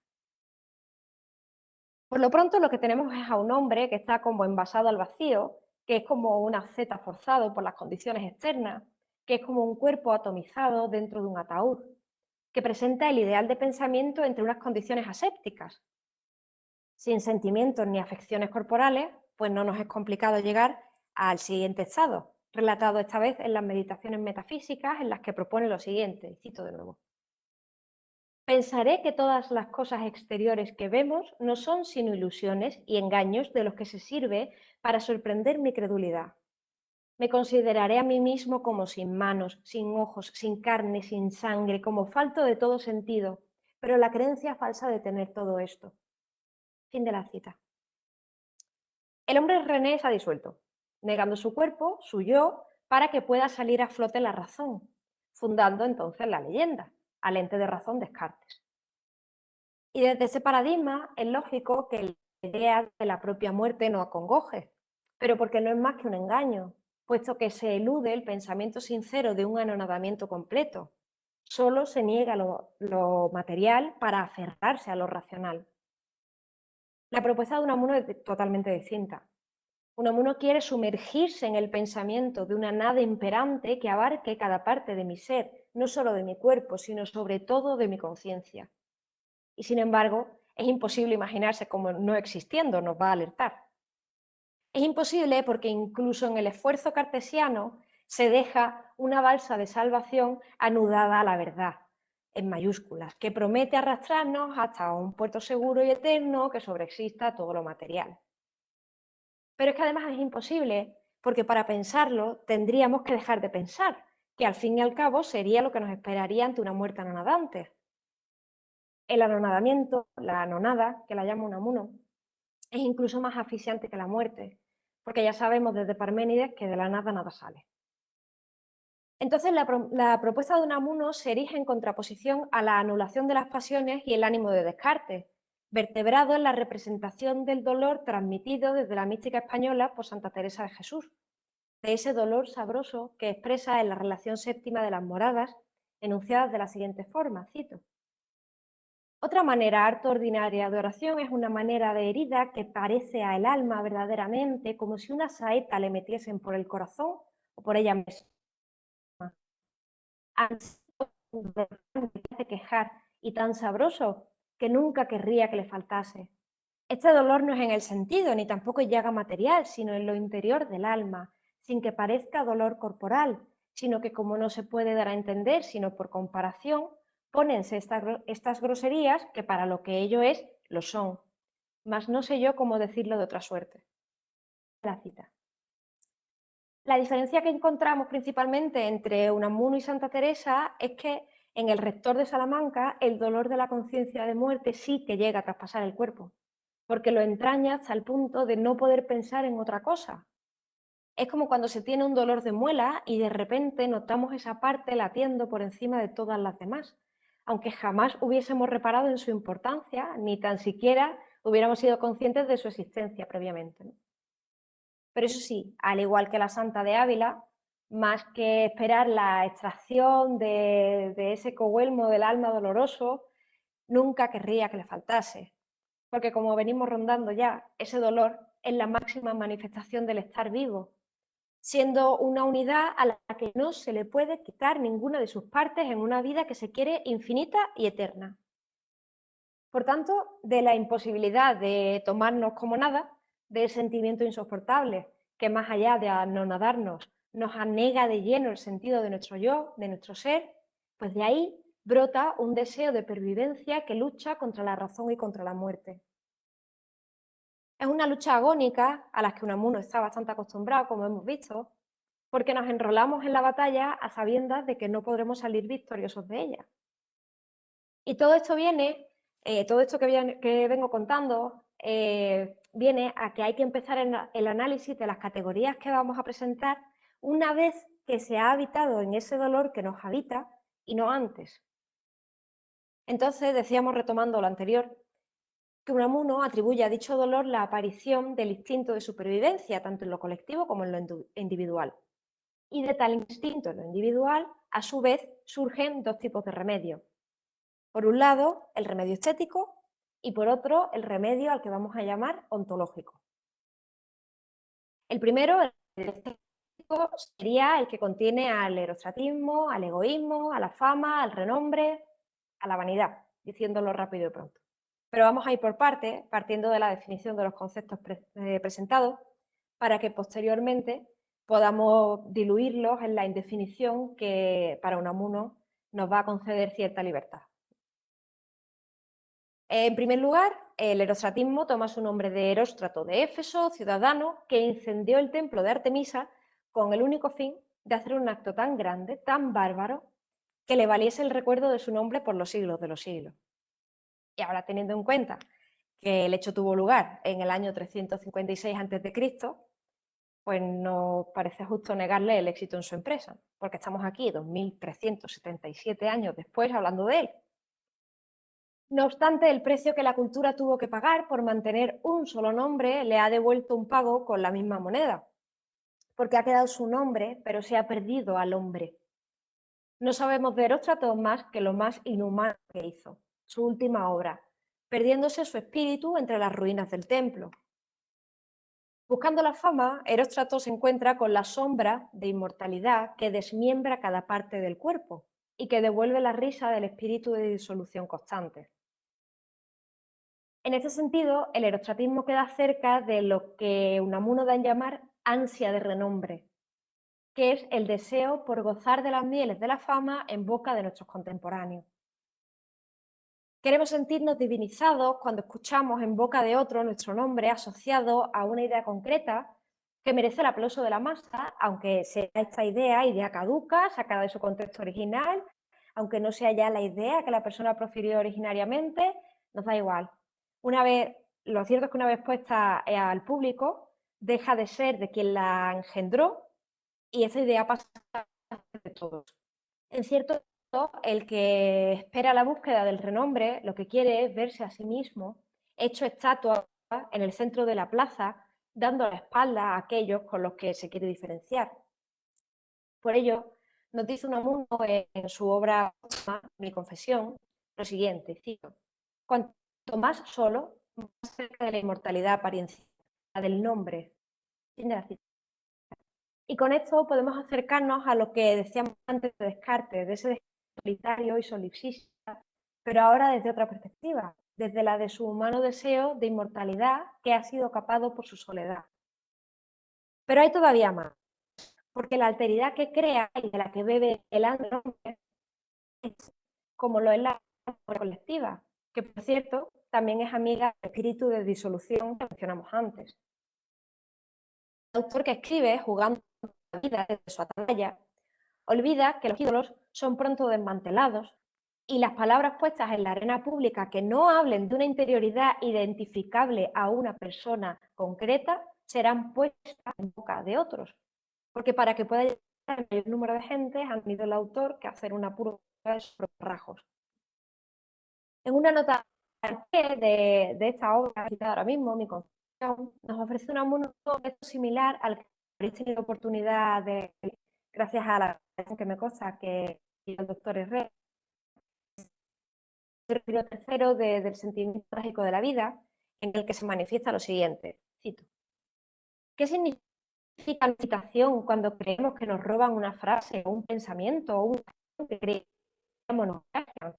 S2: Por lo pronto, lo que tenemos es a un hombre que está como envasado al vacío, que es como una zeta forzado por las condiciones externas, que es como un cuerpo atomizado dentro de un ataúd, que presenta el ideal de pensamiento entre unas condiciones asépticas. Sin sentimientos ni afecciones corporales, pues no nos es complicado llegar al siguiente estado, relatado esta vez en las meditaciones metafísicas, en las que propone lo siguiente, y cito de nuevo. Pensaré que todas las cosas exteriores que vemos no son sino ilusiones y engaños de los que se sirve para sorprender mi credulidad. Me consideraré a mí mismo como sin manos, sin ojos, sin carne, sin sangre, como falto de todo sentido, pero la creencia falsa de tener todo esto. Fin de la cita. El hombre René se ha disuelto, negando su cuerpo, su yo, para que pueda salir a flote la razón, fundando entonces la leyenda, al ente de razón Descartes. Y desde ese paradigma es lógico que la idea de la propia muerte no acongoje, pero porque no es más que un engaño, puesto que se elude el pensamiento sincero de un anonadamiento completo. Solo se niega lo material para aferrarse a lo racional. La propuesta de Unamuno es totalmente distinta. Unamuno quiere sumergirse en el pensamiento de una nada imperante que abarque cada parte de mi ser, no solo de mi cuerpo, sino sobre todo de mi conciencia. Y sin embargo, es imposible imaginarse como no existiendo, nos va a alertar. Es imposible porque incluso en el esfuerzo cartesiano se deja una balsa de salvación anudada a la verdad, en mayúsculas, que promete arrastrarnos hasta un puerto seguro y eterno que sobreexista todo lo material. Pero es que además es imposible porque para pensarlo tendríamos que dejar de pensar, que al fin y al cabo sería lo que nos esperaría ante una muerte anonadante. El anonadamiento, la anonada, que la llama Unamuno, es incluso más asfixiante que la muerte, porque ya sabemos desde Parménides que de la nada nada sale. Entonces la propuesta de Unamuno se erige en contraposición a la anulación de las pasiones y el ánimo de Descartes, vertebrado en la representación del dolor transmitido desde la mística española por Santa Teresa de Jesús, de ese dolor sabroso que expresa en la relación séptima de las moradas, enunciadas de la siguiente forma, cito. Otra manera harto ordinaria de oración es una manera de herida que parece al alma verdaderamente como si una saeta le metiesen por el corazón o por ella misma. Hace quejar y tan sabroso que nunca querría que le faltase. Este dolor no es en el sentido, ni tampoco es llaga material, sino en lo interior del alma, sin que parezca dolor corporal, sino que como no se puede dar a entender sino por comparación, pónense estas groserías que para lo que ello es, lo son. Mas no sé yo cómo decirlo de otra suerte. La cita. La diferencia que encontramos principalmente entre Unamuno y Santa Teresa es que en el rector de Salamanca el dolor de la conciencia de muerte sí que llega a traspasar el cuerpo, porque lo entraña hasta el punto de no poder pensar en otra cosa. Es como cuando se tiene un dolor de muela y de repente notamos esa parte latiendo por encima de todas las demás, aunque jamás hubiésemos reparado en su importancia, ni tan siquiera hubiéramos sido conscientes de su existencia previamente, ¿no? Pero eso sí, al igual que la Santa de Ávila, más que esperar la extracción de ese coguelmo del alma doloroso, nunca querría que le faltase, porque como venimos rondando ya, ese dolor es la máxima manifestación del estar vivo, siendo una unidad a la que no se le puede quitar ninguna de sus partes en una vida que se quiere infinita y eterna. Por tanto, de la imposibilidad de tomarnos como nada, del sentimiento insoportable, que más allá de anonadarnos, nos anega de lleno el sentido de nuestro yo, de nuestro ser, pues de ahí brota un deseo de pervivencia que lucha contra la razón y contra la muerte. Es una lucha agónica a la que Unamuno está bastante acostumbrado, como hemos visto, porque nos enrolamos en la batalla a sabiendas de que no podremos salir victoriosos de ella. Y todo esto viene, todo esto que vengo contando, viene a que hay que empezar el análisis de las categorías que vamos a presentar una vez que se ha habitado en ese dolor que nos habita y no antes. Entonces, decíamos, retomando lo anterior, que Unamuno atribuye a dicho dolor la aparición del instinto de supervivencia, tanto en lo colectivo como en lo individual. Y de tal instinto en lo individual, a su vez, surgen dos tipos de remedio. Por un lado, el remedio estético y por otro, el remedio al que vamos a llamar ontológico. El primero, el estético, sería el que contiene al erostratismo, al egoísmo, a la fama, al renombre, a la vanidad, diciéndolo rápido y pronto. Pero vamos a ir por partes, partiendo de la definición de los conceptos presentados, para que posteriormente podamos diluirlos en la indefinición que para Unamuno nos va a conceder cierta libertad. En primer lugar, el erostratismo toma su nombre de Eróstrato de Éfeso, ciudadano que incendió el templo de Artemisa con el único fin de hacer un acto tan grande, tan bárbaro, que le valiese el recuerdo de su nombre por los siglos de los siglos. Y ahora, teniendo en cuenta que el hecho tuvo lugar en el año 356 a.C., pues nos parece justo negarle el éxito en su empresa, porque estamos aquí 2377 años después hablando de él. No obstante, el precio que la cultura tuvo que pagar por mantener un solo nombre le ha devuelto un pago con la misma moneda, porque ha quedado su nombre, pero se ha perdido al hombre. No sabemos de Eróstrato más que lo más inhumano que hizo, su última obra, perdiéndose su espíritu entre las ruinas del templo. Buscando la fama, Eróstrato se encuentra con la sombra de inmortalidad que desmiembra cada parte del cuerpo y que devuelve la risa del espíritu de disolución constante. En este sentido, el erostratismo queda cerca de lo que Unamuno da en llamar ansia de renombre, que es el deseo por gozar de las mieles de la fama en boca de nuestros contemporáneos. Queremos sentirnos divinizados cuando escuchamos en boca de otro nuestro nombre asociado a una idea concreta que merece el aplauso de la masa, aunque sea esta idea caduca, sacada de su contexto original, aunque no sea ya la idea que la persona profirió originariamente, nos da igual. Lo cierto es que una vez puesta al público, deja de ser de quien la engendró y esa idea pasa a ser de todos. En cierto modo, el que espera la búsqueda del renombre, lo que quiere es verse a sí mismo hecho estatua en el centro de la plaza, dando la espalda a aquellos con los que se quiere diferenciar. Por ello, nos dice Unamuno en su obra Mi confesión lo siguiente, cito: cuanto más solo, más cerca de la inmortalidad apariencial, la del nombre. Fin de la cita. Y con esto podemos acercarnos a lo que decíamos antes de Descartes, de ese solitario y solipsista, pero ahora desde otra perspectiva, desde la de su humano deseo de inmortalidad que ha sido capado por su soledad. Pero hay todavía más, porque la alteridad que crea y de la que bebe el hombre es como lo es la colectiva, que por cierto también es amiga del espíritu de disolución que mencionamos antes. El autor que escribe, jugando la vida desde su atalaya, olvida que los ídolos son pronto desmantelados y las palabras puestas en la arena pública que no hablen de una interioridad identificable a una persona concreta serán puestas en boca de otros. Porque para que pueda llegar al mayor número de gente, ha tenido el autor que hacer una purga de sus rasgos. En una nota de esta obra citada ahora mismo, Mi confesión, nos ofrece un texto similar al que habréis tenido oportunidad de, gracias a la que me consta que el doctor Herrera, el libro tercero del sentimiento trágico de la vida, en el que se manifiesta lo siguiente, cito: ¿qué significa la citación cuando creemos que nos roban una frase o un pensamiento o un que creemos nos plagian?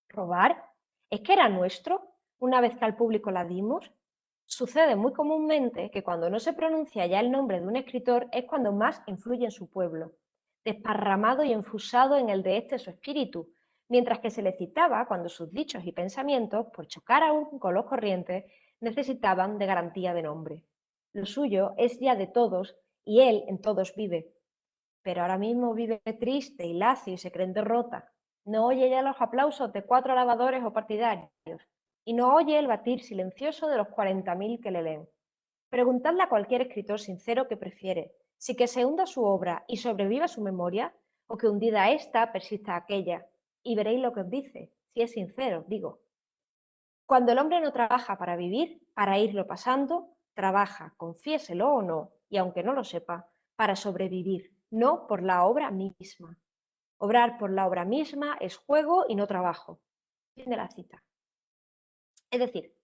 S2: ¿Robar? ¿Es que era nuestro una vez que al público la dimos? Sucede muy comúnmente que cuando no se pronuncia ya el nombre de un escritor es cuando más influye en su pueblo, desparramado y enfusado en el de este su espíritu, mientras que se le citaba cuando sus dichos y pensamientos, por chocar aún con los corrientes, necesitaban de garantía de nombre. Lo suyo es ya de todos y él en todos vive. Pero ahora mismo vive triste y lacio y se cree en derrota. No oye ya los aplausos de 4 alabadores o partidarios y no oye el batir silencioso de los 40.000 que le leen. Preguntadle a cualquier escritor sincero qué prefiere, si que se hunda su obra y sobreviva su memoria, o que hundida esta persista aquella, y veréis lo que os dice, si es sincero, digo. Cuando el hombre no trabaja para vivir, para irlo pasando, trabaja, confiéselo o no, y aunque no lo sepa, para sobrevivir, no por la obra misma. Obrar por la obra misma es juego y no trabajo. Fin de la cita. Es decir,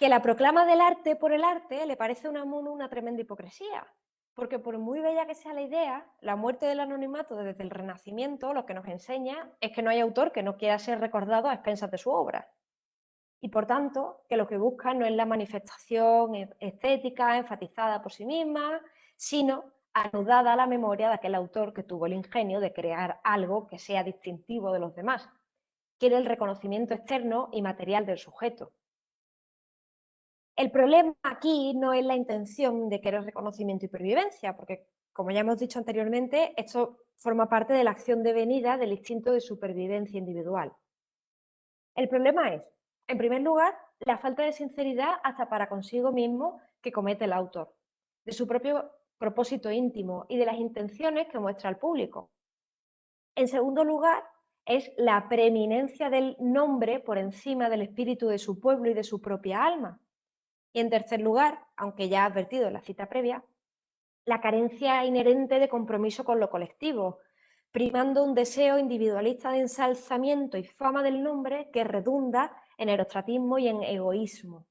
S2: que la proclama del arte por el arte le parece a Unamuno una tremenda hipocresía, porque por muy bella que sea la idea, la muerte del anonimato desde el Renacimiento lo que nos enseña es que no hay autor que no quiera ser recordado a expensas de su obra. Y por tanto, que lo que busca no es la manifestación estética enfatizada por sí misma, sino anudada a la memoria de aquel autor que tuvo el ingenio de crear algo que sea distintivo de los demás. Quiere el reconocimiento externo y material del sujeto. El problema aquí no es la intención de querer reconocimiento y pervivencia, porque, como ya hemos dicho anteriormente, esto forma parte de la acción devenida del instinto de supervivencia individual. El problema es, en primer lugar, la falta de sinceridad hasta para consigo mismo que comete el autor, de su propio propósito íntimo y de las intenciones que muestra al público. En segundo lugar, es la preeminencia del nombre por encima del espíritu de su pueblo y de su propia alma. Y en tercer lugar, aunque ya advertido en la cita previa, la carencia inherente de compromiso con lo colectivo, primando un deseo individualista de ensalzamiento y fama del nombre que redunda en erostratismo y en egoísmo.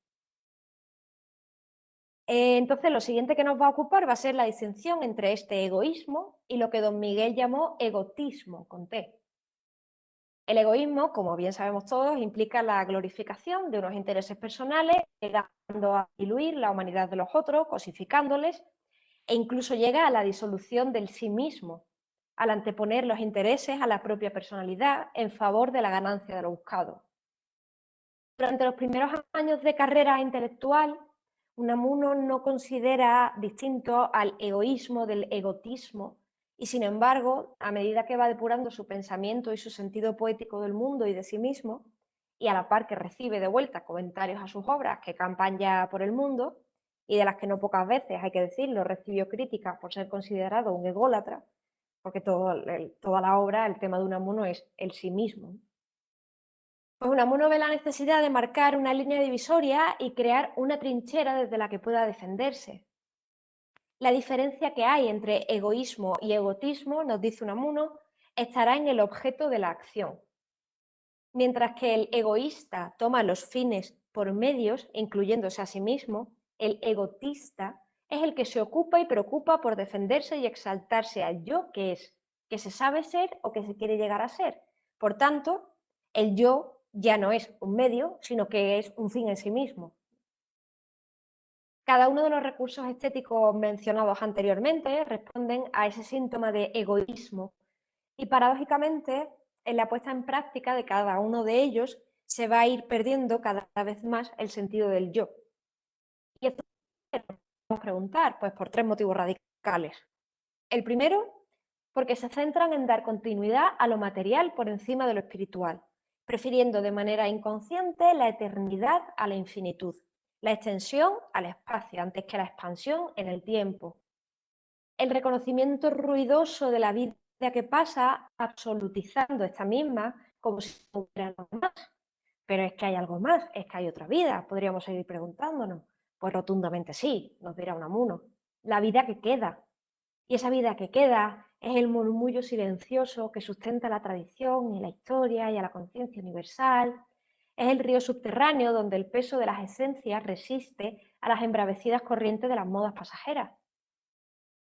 S2: Entonces, lo siguiente que nos va a ocupar va a ser la distinción entre este egoísmo y lo que don Miguel llamó egotismo, con T. El egoísmo, como bien sabemos todos, implica la glorificación de unos intereses personales, llegando a diluir la humanidad de los otros, cosificándoles, e incluso llega a la disolución del sí mismo, al anteponer los intereses a la propia personalidad en favor de la ganancia de lo buscado. Durante los primeros años de carrera intelectual, Unamuno no considera distinto al egoísmo del egotismo y, sin embargo, a medida que va depurando su pensamiento y su sentido poético del mundo y de sí mismo, y a la par que recibe de vuelta comentarios a sus obras que campan ya por el mundo, y de las que no pocas veces, hay que decirlo, recibió críticas por ser considerado un ególatra, porque toda la obra, el tema de Unamuno es el sí mismo. Pues Unamuno ve la necesidad de marcar una línea divisoria y crear una trinchera desde la que pueda defenderse. La diferencia que hay entre egoísmo y egotismo, nos dice Unamuno, estará en el objeto de la acción. Mientras que el egoísta toma los fines por medios, incluyéndose a sí mismo, el egotista es el que se ocupa y preocupa por defenderse y exaltarse al yo que es, que se sabe ser o que se quiere llegar a ser. Por tanto, el yo ya no es un medio, sino que es un fin en sí mismo. Cada uno de los recursos estéticos mencionados anteriormente responden a ese síntoma de egoísmo y, paradójicamente, en la puesta en práctica de cada uno de ellos se va a ir perdiendo cada vez más el sentido del yo. Y esto podemos preguntar, pues por tres motivos radicales. El primero, porque se centran en dar continuidad a lo material por encima de lo espiritual, prefiriendo de manera inconsciente la eternidad a la infinitud, la extensión al espacio antes que la expansión en el tiempo. El reconocimiento ruidoso de la vida que pasa, absolutizando esta misma como si hubiera algo más. Pero es que hay algo más, es que hay otra vida, podríamos seguir preguntándonos. Pues rotundamente sí, nos dirá Unamuno. La vida que queda. Y esa vida que queda es el murmullo silencioso que sustenta la tradición y la historia y a la conciencia universal. Es el río subterráneo donde el peso de las esencias resiste a las embravecidas corrientes de las modas pasajeras.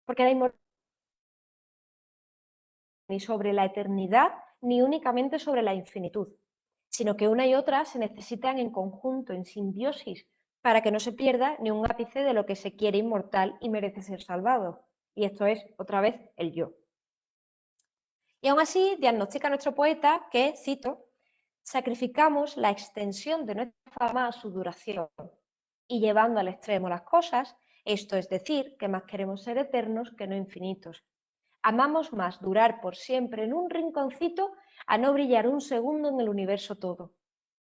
S2: Porque la inmortalidad ni sobre la eternidad ni únicamente sobre la infinitud, sino que una y otra se necesitan en conjunto, en simbiosis, para que no se pierda ni un ápice de lo que se quiere inmortal y merece ser salvado. Y esto es, otra vez, el yo. Y aún así, diagnostica nuestro poeta que, cito, sacrificamos la extensión de nuestra fama a su duración, y llevando al extremo las cosas, esto es decir, que más queremos ser eternos que no infinitos. Amamos más durar por siempre en un rinconcito a no brillar un segundo en el universo todo.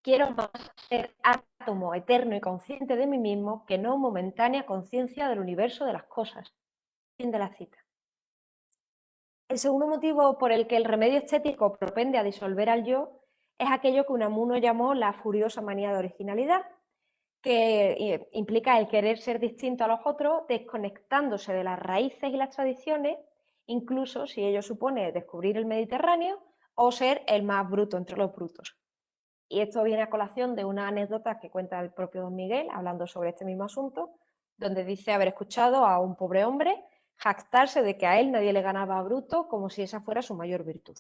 S2: Quiero más ser átomo eterno y consciente de mí mismo que no momentánea conciencia del universo de las cosas. Fin de la cita. El segundo motivo por el que el remedio estético propende a disolver al yo es aquello que Unamuno llamó la furiosa manía de originalidad, que implica el querer ser distinto a los otros, desconectándose de las raíces y las tradiciones, incluso si ello supone descubrir el Mediterráneo o ser el más bruto entre los brutos. Y esto viene a colación de una anécdota que cuenta el propio don Miguel, hablando sobre este mismo asunto, donde dice haber escuchado a un pobre hombre jactarse de que a él nadie le ganaba a Bruto como si esa fuera su mayor virtud.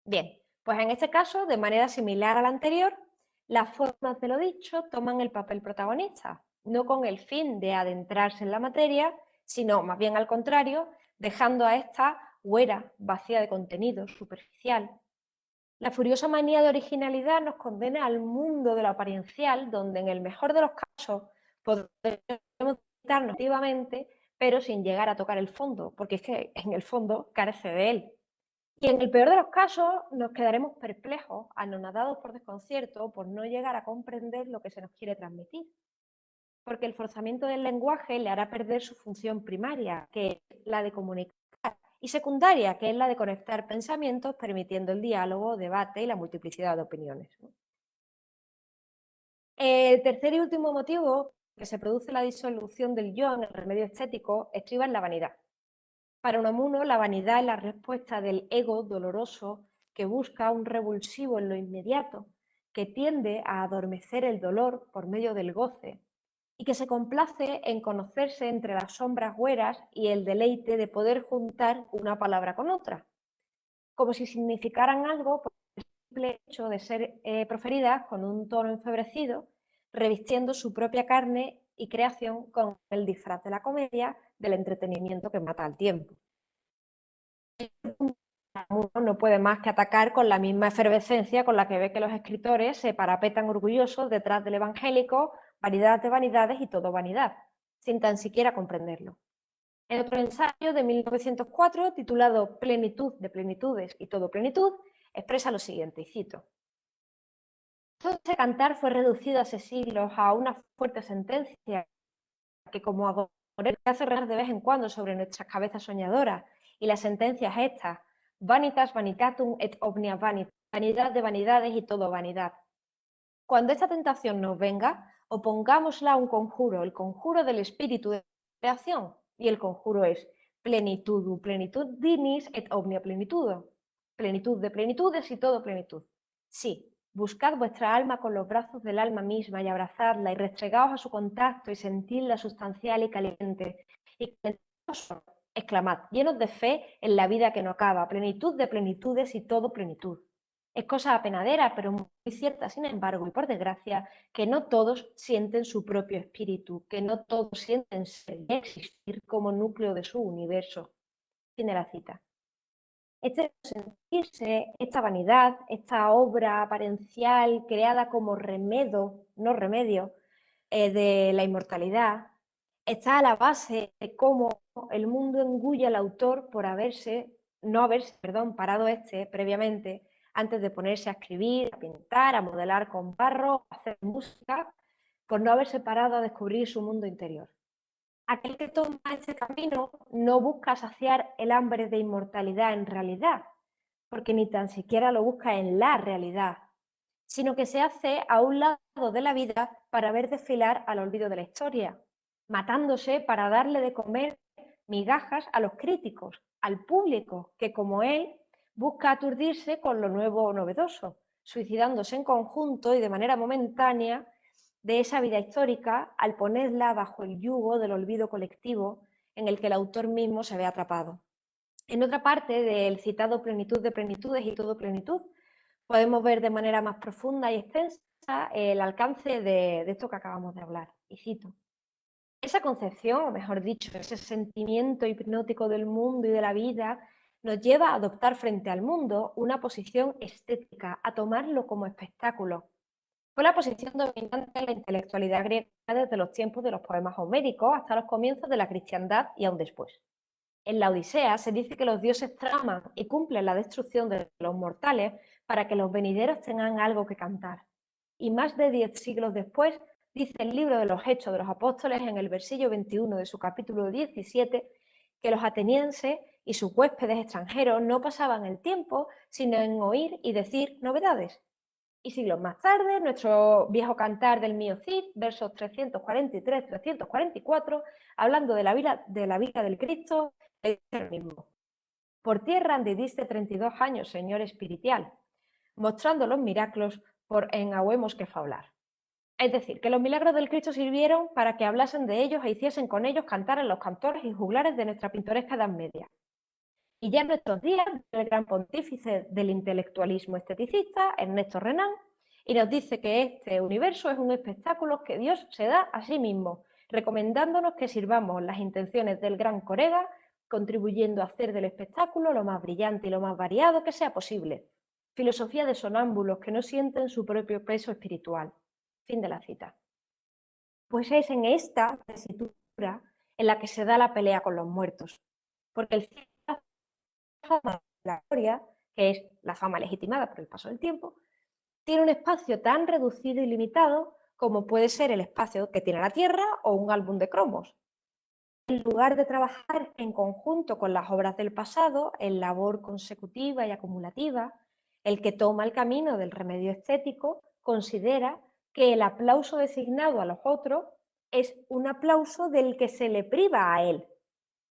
S2: Bien, pues en este caso, de manera similar a la anterior, las formas de lo dicho toman el papel protagonista, no con el fin de adentrarse en la materia, sino más bien al contrario, dejando a esta huera, vacía de contenido, superficial. La furiosa manía de originalidad nos condena al mundo de lo apariencial, donde en el mejor de los casos podemos citarnos activamente, pero sin llegar a tocar el fondo, porque es que en el fondo carece de él. Y en el peor de los casos nos quedaremos perplejos, anonadados por desconcierto, por no llegar a comprender lo que se nos quiere transmitir. Porque el forzamiento del lenguaje le hará perder su función primaria, que es la de comunicar, y secundaria, que es la de conectar pensamientos, permitiendo el diálogo, debate y la multiplicidad de opiniones. El tercer y último motivo que se produce la disolución del yo en el remedio estético estriba en la vanidad. Para Unamuno, la vanidad es la respuesta del ego doloroso que busca un revulsivo en lo inmediato, que tiende a adormecer el dolor por medio del goce y que se complace en conocerse entre las sombras güeras y el deleite de poder juntar una palabra con otra, como si significaran algo por el simple hecho de ser proferidas con un tono enfebrecido, revistiendo su propia carne y creación con el disfraz de la comedia, del entretenimiento que mata al tiempo. Uno no puede más que atacar con la misma efervescencia con la que ve que los escritores se parapetan orgullosos detrás del evangélico, vanidad de vanidades y todo vanidad, sin tan siquiera comprenderlo. En otro ensayo de 1904, titulado Plenitud de plenitudes y todo plenitud, expresa lo siguiente, y cito: todo ese cantar fue reducido hace siglos a una fuerte sentencia que como agorero hace reír de vez en cuando sobre nuestras cabezas soñadoras, y la sentencia es esta: vanitas vanitatum et omnia vanitas, vanidad de vanidades y todo vanidad. Cuando esta tentación nos venga, opongámosla a un conjuro, el conjuro del espíritu de creación, y el conjuro es plenitudu plenitudinis et omnia plenitudo, plenitud de plenitudes y todo plenitud. Sí, buscad vuestra alma con los brazos del alma misma y abrazadla y restregaos a su contacto y sentidla sustancial y caliente. Y exclamad, llenos de fe en la vida que no acaba, plenitud de plenitudes y todo plenitud. Es cosa apenadera, pero muy cierta, sin embargo, y por desgracia, que no todos sienten su propio espíritu, que no todos sienten ser y existir como núcleo de su universo. Fin de la cita. Este sentirse, esta vanidad, esta obra aparencial creada como remedio, no remedio, de la inmortalidad, está a la base de cómo el mundo engulle al autor por no haberse parado previamente, antes de ponerse a escribir, a pintar, a modelar con barro, a hacer música, por no haberse parado a descubrir su mundo interior. Aquel que toma este camino no busca saciar el hambre de inmortalidad en realidad, porque ni tan siquiera lo busca en la realidad, sino que se hace a un lado de la vida para ver desfilar al olvido de la historia, matándose para darle de comer migajas a los críticos, al público, que como él busca aturdirse con lo nuevo o novedoso, suicidándose en conjunto y de manera momentánea de esa vida histórica al ponerla bajo el yugo del olvido colectivo en el que el autor mismo se ve atrapado. En otra parte del citado Plenitud de plenitudes y todo plenitud, podemos ver de manera más profunda y extensa el alcance de esto que acabamos de hablar. Y cito: esa concepción, o mejor dicho, ese sentimiento hipnótico del mundo y de la vida, nos lleva a adoptar frente al mundo una posición estética, a tomarlo como espectáculo. Fue la posición dominante en la intelectualidad griega desde los tiempos de los poemas homéricos hasta los comienzos de la cristiandad y aún después. En la Odisea se dice que los dioses traman y cumplen la destrucción de los mortales para que los venideros tengan algo que cantar. Y más de 10 siglos después, dice el libro de los Hechos de los Apóstoles en el versículo 21 de su capítulo 17, que los atenienses y sus huéspedes extranjeros no pasaban el tiempo sino en oír y decir novedades. Y siglos más tarde, nuestro viejo cantar del Mio Cid, versos 343-344, hablando de la vida del Cristo, dice lo mismo: por tierra andidiste 32 años, Señor espiritual, mostrando los milagros en Agüemos que faular. Es decir, que los milagros del Cristo sirvieron para que hablasen de ellos e hiciesen con ellos cantar en los cantores y juglares de nuestra pintoresca Edad Media. Y ya en nuestros días, el gran pontífice del intelectualismo esteticista, Ernesto Renan, y nos dice que este universo es un espectáculo que Dios se da a sí mismo, recomendándonos que sirvamos las intenciones del gran corega, contribuyendo a hacer del espectáculo lo más brillante y lo más variado que sea posible. Filosofía de sonámbulos que no sienten su propio peso espiritual. Fin de la cita. Pues es en esta tesitura en la que se da la pelea con los muertos, porque el cielo fama de la gloria, que es la fama legitimada por el paso del tiempo, tiene un espacio tan reducido y limitado como puede ser el espacio que tiene la Tierra o un álbum de cromos. En lugar de trabajar en conjunto con las obras del pasado, en labor consecutiva y acumulativa, el que toma el camino del remedio estético considera que el aplauso designado a los otros es un aplauso del que se le priva a él,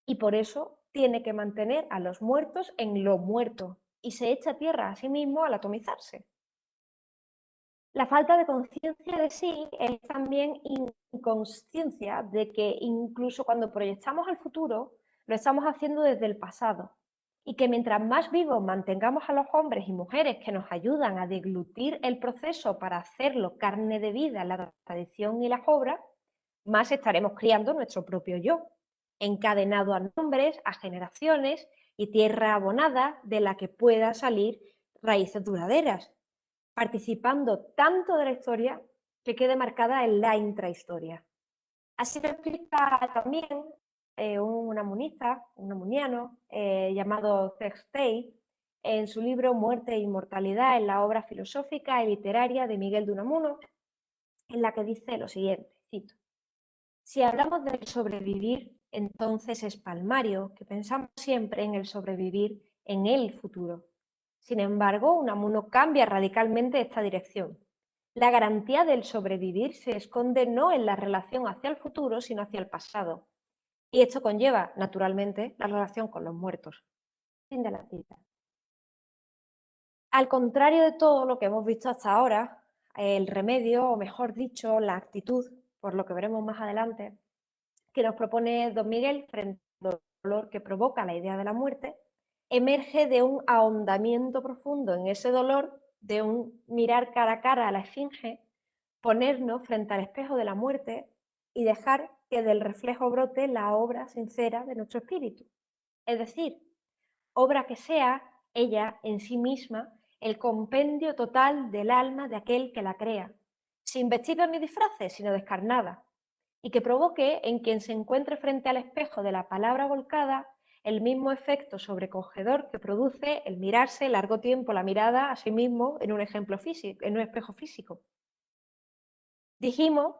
S2: y por eso tiene que mantener a los muertos en lo muerto y se echa tierra a sí mismo al atomizarse. La falta de conciencia de sí es también inconsciencia de que incluso cuando proyectamos al futuro, lo estamos haciendo desde el pasado y que mientras más vivos mantengamos a los hombres y mujeres que nos ayudan a deglutir el proceso para hacerlo carne de vida en la tradición y las obras, más estaremos criando nuestro propio yo, encadenado a nombres, a generaciones y tierra abonada de la que pueda salir raíces duraderas, participando tanto de la historia que quede marcada en la intrahistoria. Así lo explica también un unamuniano llamado Textey en su libro Muerte e Inmortalidad en la obra filosófica y literaria de Miguel de Unamuno, en la que dice lo siguiente, cito: si hablamos del sobrevivir, entonces es palmario que pensamos siempre en el sobrevivir en el futuro. Sin embargo, Unamuno cambia radicalmente esta dirección. La garantía del sobrevivir se esconde no en la relación hacia el futuro, sino hacia el pasado. Y esto conlleva, naturalmente, la relación con los muertos. Fin de la cita. Al contrario de todo lo que hemos visto hasta ahora, el remedio, o mejor dicho, la actitud, por lo que veremos más adelante, que nos propone don Miguel frente al dolor que provoca la idea de la muerte, emerge de un ahondamiento profundo en ese dolor, de un mirar cara a cara a la esfinge, ponernos frente al espejo de la muerte y dejar que del reflejo brote la obra sincera de nuestro espíritu. Es decir, obra que sea ella en sí misma el compendio total del alma de aquel que la crea, sin vestidos ni disfraces, sino descarnada, y que provoque en quien se encuentre frente al espejo de la palabra volcada el mismo efecto sobrecogedor que produce el mirarse largo tiempo la mirada a sí mismo en un ejemplo físico, en un espejo físico. Dijimos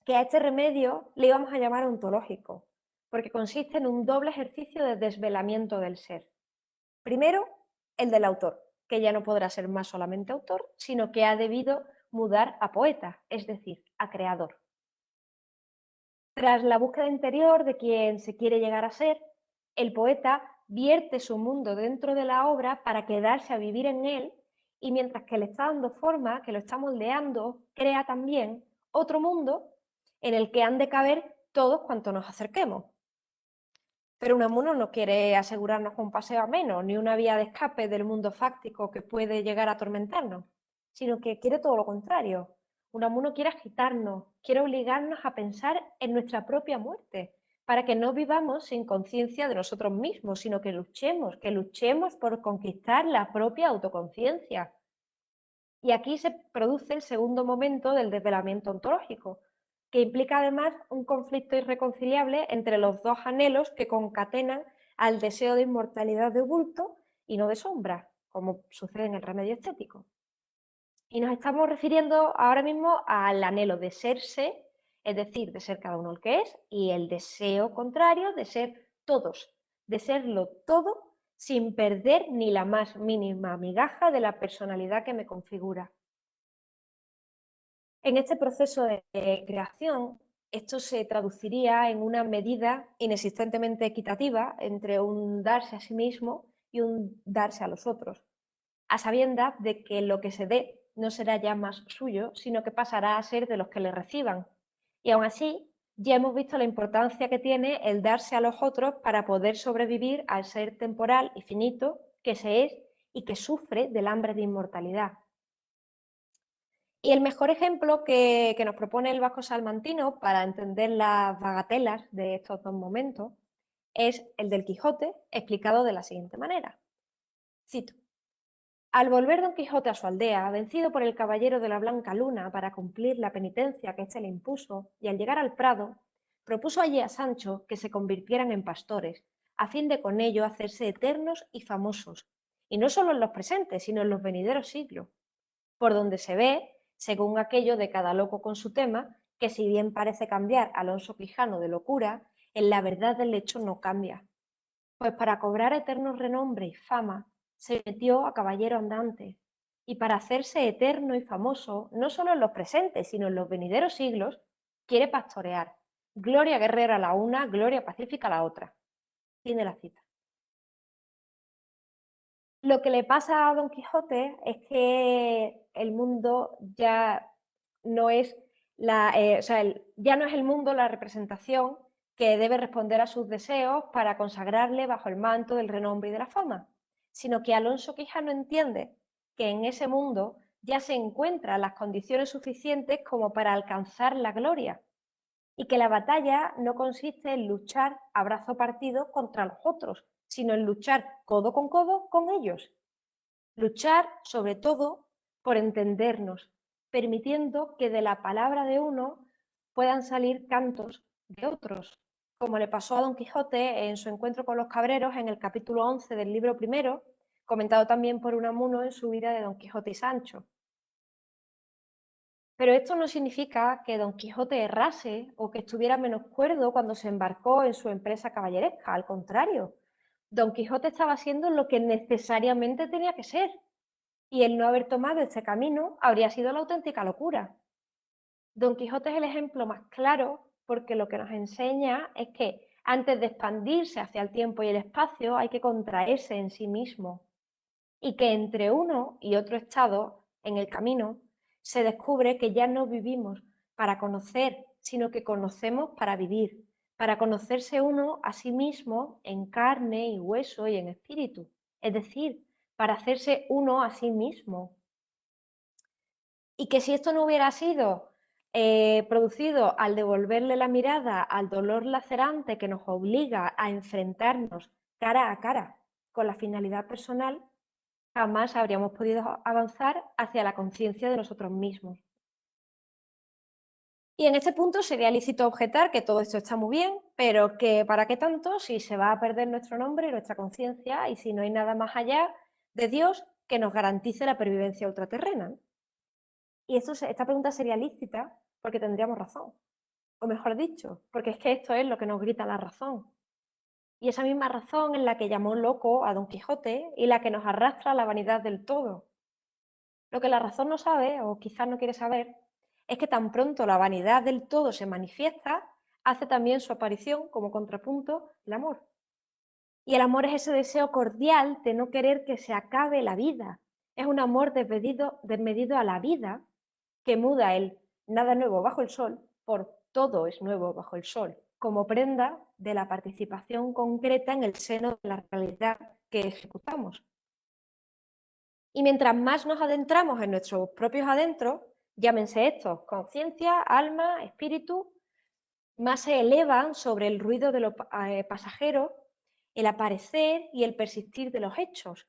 S2: que a este remedio le íbamos a llamar ontológico, porque consiste en un doble ejercicio de desvelamiento del ser. Primero, el del autor, que ya no podrá ser más solamente autor, sino que ha debido mudar a poeta, es decir, a creador. Tras la búsqueda interior de quien se quiere llegar a ser, el poeta vierte su mundo dentro de la obra para quedarse a vivir en él, y mientras que le está dando forma, que lo está moldeando, crea también otro mundo en el que han de caber todos cuantos nos acerquemos. Pero Unamuno no quiere asegurarnos un paseo ameno, ni una vía de escape del mundo fáctico que puede llegar a atormentarnos, sino que quiere todo lo contrario. Unamuno quiere agitarnos, quiere obligarnos a pensar en nuestra propia muerte, para que no vivamos sin conciencia de nosotros mismos, sino que luchemos por conquistar la propia autoconciencia. Y aquí se produce el segundo momento del desvelamiento ontológico, que implica además un conflicto irreconciliable entre los dos anhelos que concatenan al deseo de inmortalidad de bulto y no de sombra, como sucede en el remedio estético. Y nos estamos refiriendo ahora mismo al anhelo de serse, es decir, de ser cada uno el que es, y el deseo contrario de ser todos, de serlo todo sin perder ni la más mínima migaja de la personalidad que me configura. En este proceso de creación, esto se traduciría en una medida inexistentemente equitativa entre un darse a sí mismo y un darse a los otros, a sabiendas de que lo que se dé no será ya más suyo, sino que pasará a ser de los que le reciban. Y aún así, ya hemos visto la importancia que tiene el darse a los otros para poder sobrevivir al ser temporal y finito que se es y que sufre del hambre de inmortalidad. Y el mejor ejemplo que nos propone el Vasco Salmantino para entender las bagatelas de estos dos momentos es el del Quijote, explicado de la siguiente manera. Cito: al volver Don Quijote a su aldea, vencido por el caballero de la Blanca Luna para cumplir la penitencia que éste le impuso, y al llegar al prado, propuso allí a Sancho que se convirtieran en pastores, a fin de con ello hacerse eternos y famosos, y no solo en los presentes, sino en los venideros siglos, por donde se ve, según aquello de cada loco con su tema, que si bien parece cambiar Alonso Quijano de locura, en la verdad del hecho no cambia. Pues para cobrar eterno renombre y fama, se metió a caballero andante, y para hacerse eterno y famoso, no solo en los presentes, sino en los venideros siglos, quiere pastorear. Gloria guerrera la una, gloria pacífica la otra. Fin de la cita. Lo que le pasa a Don Quijote es que el mundo ya no es ya no es el mundo la representación que debe responder a sus deseos para consagrarle bajo el manto del renombre y de la fama, sino que Alonso Quijano entiende que en ese mundo ya se encuentran las condiciones suficientes como para alcanzar la gloria y que la batalla no consiste en luchar a brazo partido contra los otros, sino en luchar codo con ellos. Luchar, sobre todo, por entendernos, permitiendo que de la palabra de uno puedan salir cantos de otros, como le pasó a Don Quijote en su encuentro con los cabreros en el capítulo 11 del libro primero, comentado también por Unamuno en su vida de Don Quijote y Sancho. Pero esto no significa que Don Quijote errase o que estuviera menos cuerdo cuando se embarcó en su empresa caballeresca. Al contrario, Don Quijote estaba siendo lo que necesariamente tenía que ser, y el no haber tomado este camino habría sido la auténtica locura. Don Quijote es el ejemplo más claro porque lo que nos enseña es que antes de expandirse hacia el tiempo y el espacio hay que contraerse en sí mismo, y que entre uno y otro estado en el camino se descubre que ya no vivimos para conocer, sino que conocemos para vivir, para conocerse uno a sí mismo en carne y hueso y en espíritu, es decir, para hacerse uno a sí mismo. Y que si esto no hubiera sido producido al devolverle la mirada al dolor lacerante que nos obliga a enfrentarnos cara a cara con la finalidad personal, jamás habríamos podido avanzar hacia la conciencia de nosotros mismos. Y en este punto sería lícito objetar que todo esto está muy bien, pero que ¿para qué tanto si se va a perder nuestro nombre y nuestra conciencia y si no hay nada más allá de Dios que nos garantice la pervivencia ultraterrena? Y esta pregunta sería lícita porque tendríamos razón. O mejor dicho, porque es que esto es lo que nos grita la razón. Y esa misma razón es la que llamó loco a Don Quijote y la que nos arrastra a la vanidad del todo. Lo que la razón no sabe, o quizás no quiere saber, es que tan pronto la vanidad del todo se manifiesta, hace también su aparición como contrapunto el amor. Y el amor es ese deseo cordial de no querer que se acabe la vida. Es un amor desmedido a la vida que muda el nada nuevo bajo el sol por todo es nuevo bajo el sol, como prenda de la participación concreta en el seno de la realidad que ejecutamos. Y mientras más nos adentramos en nuestros propios adentros, llámense estos conciencia, alma, espíritu, más se elevan sobre el ruido de lo pasajero, el aparecer y el persistir de los hechos.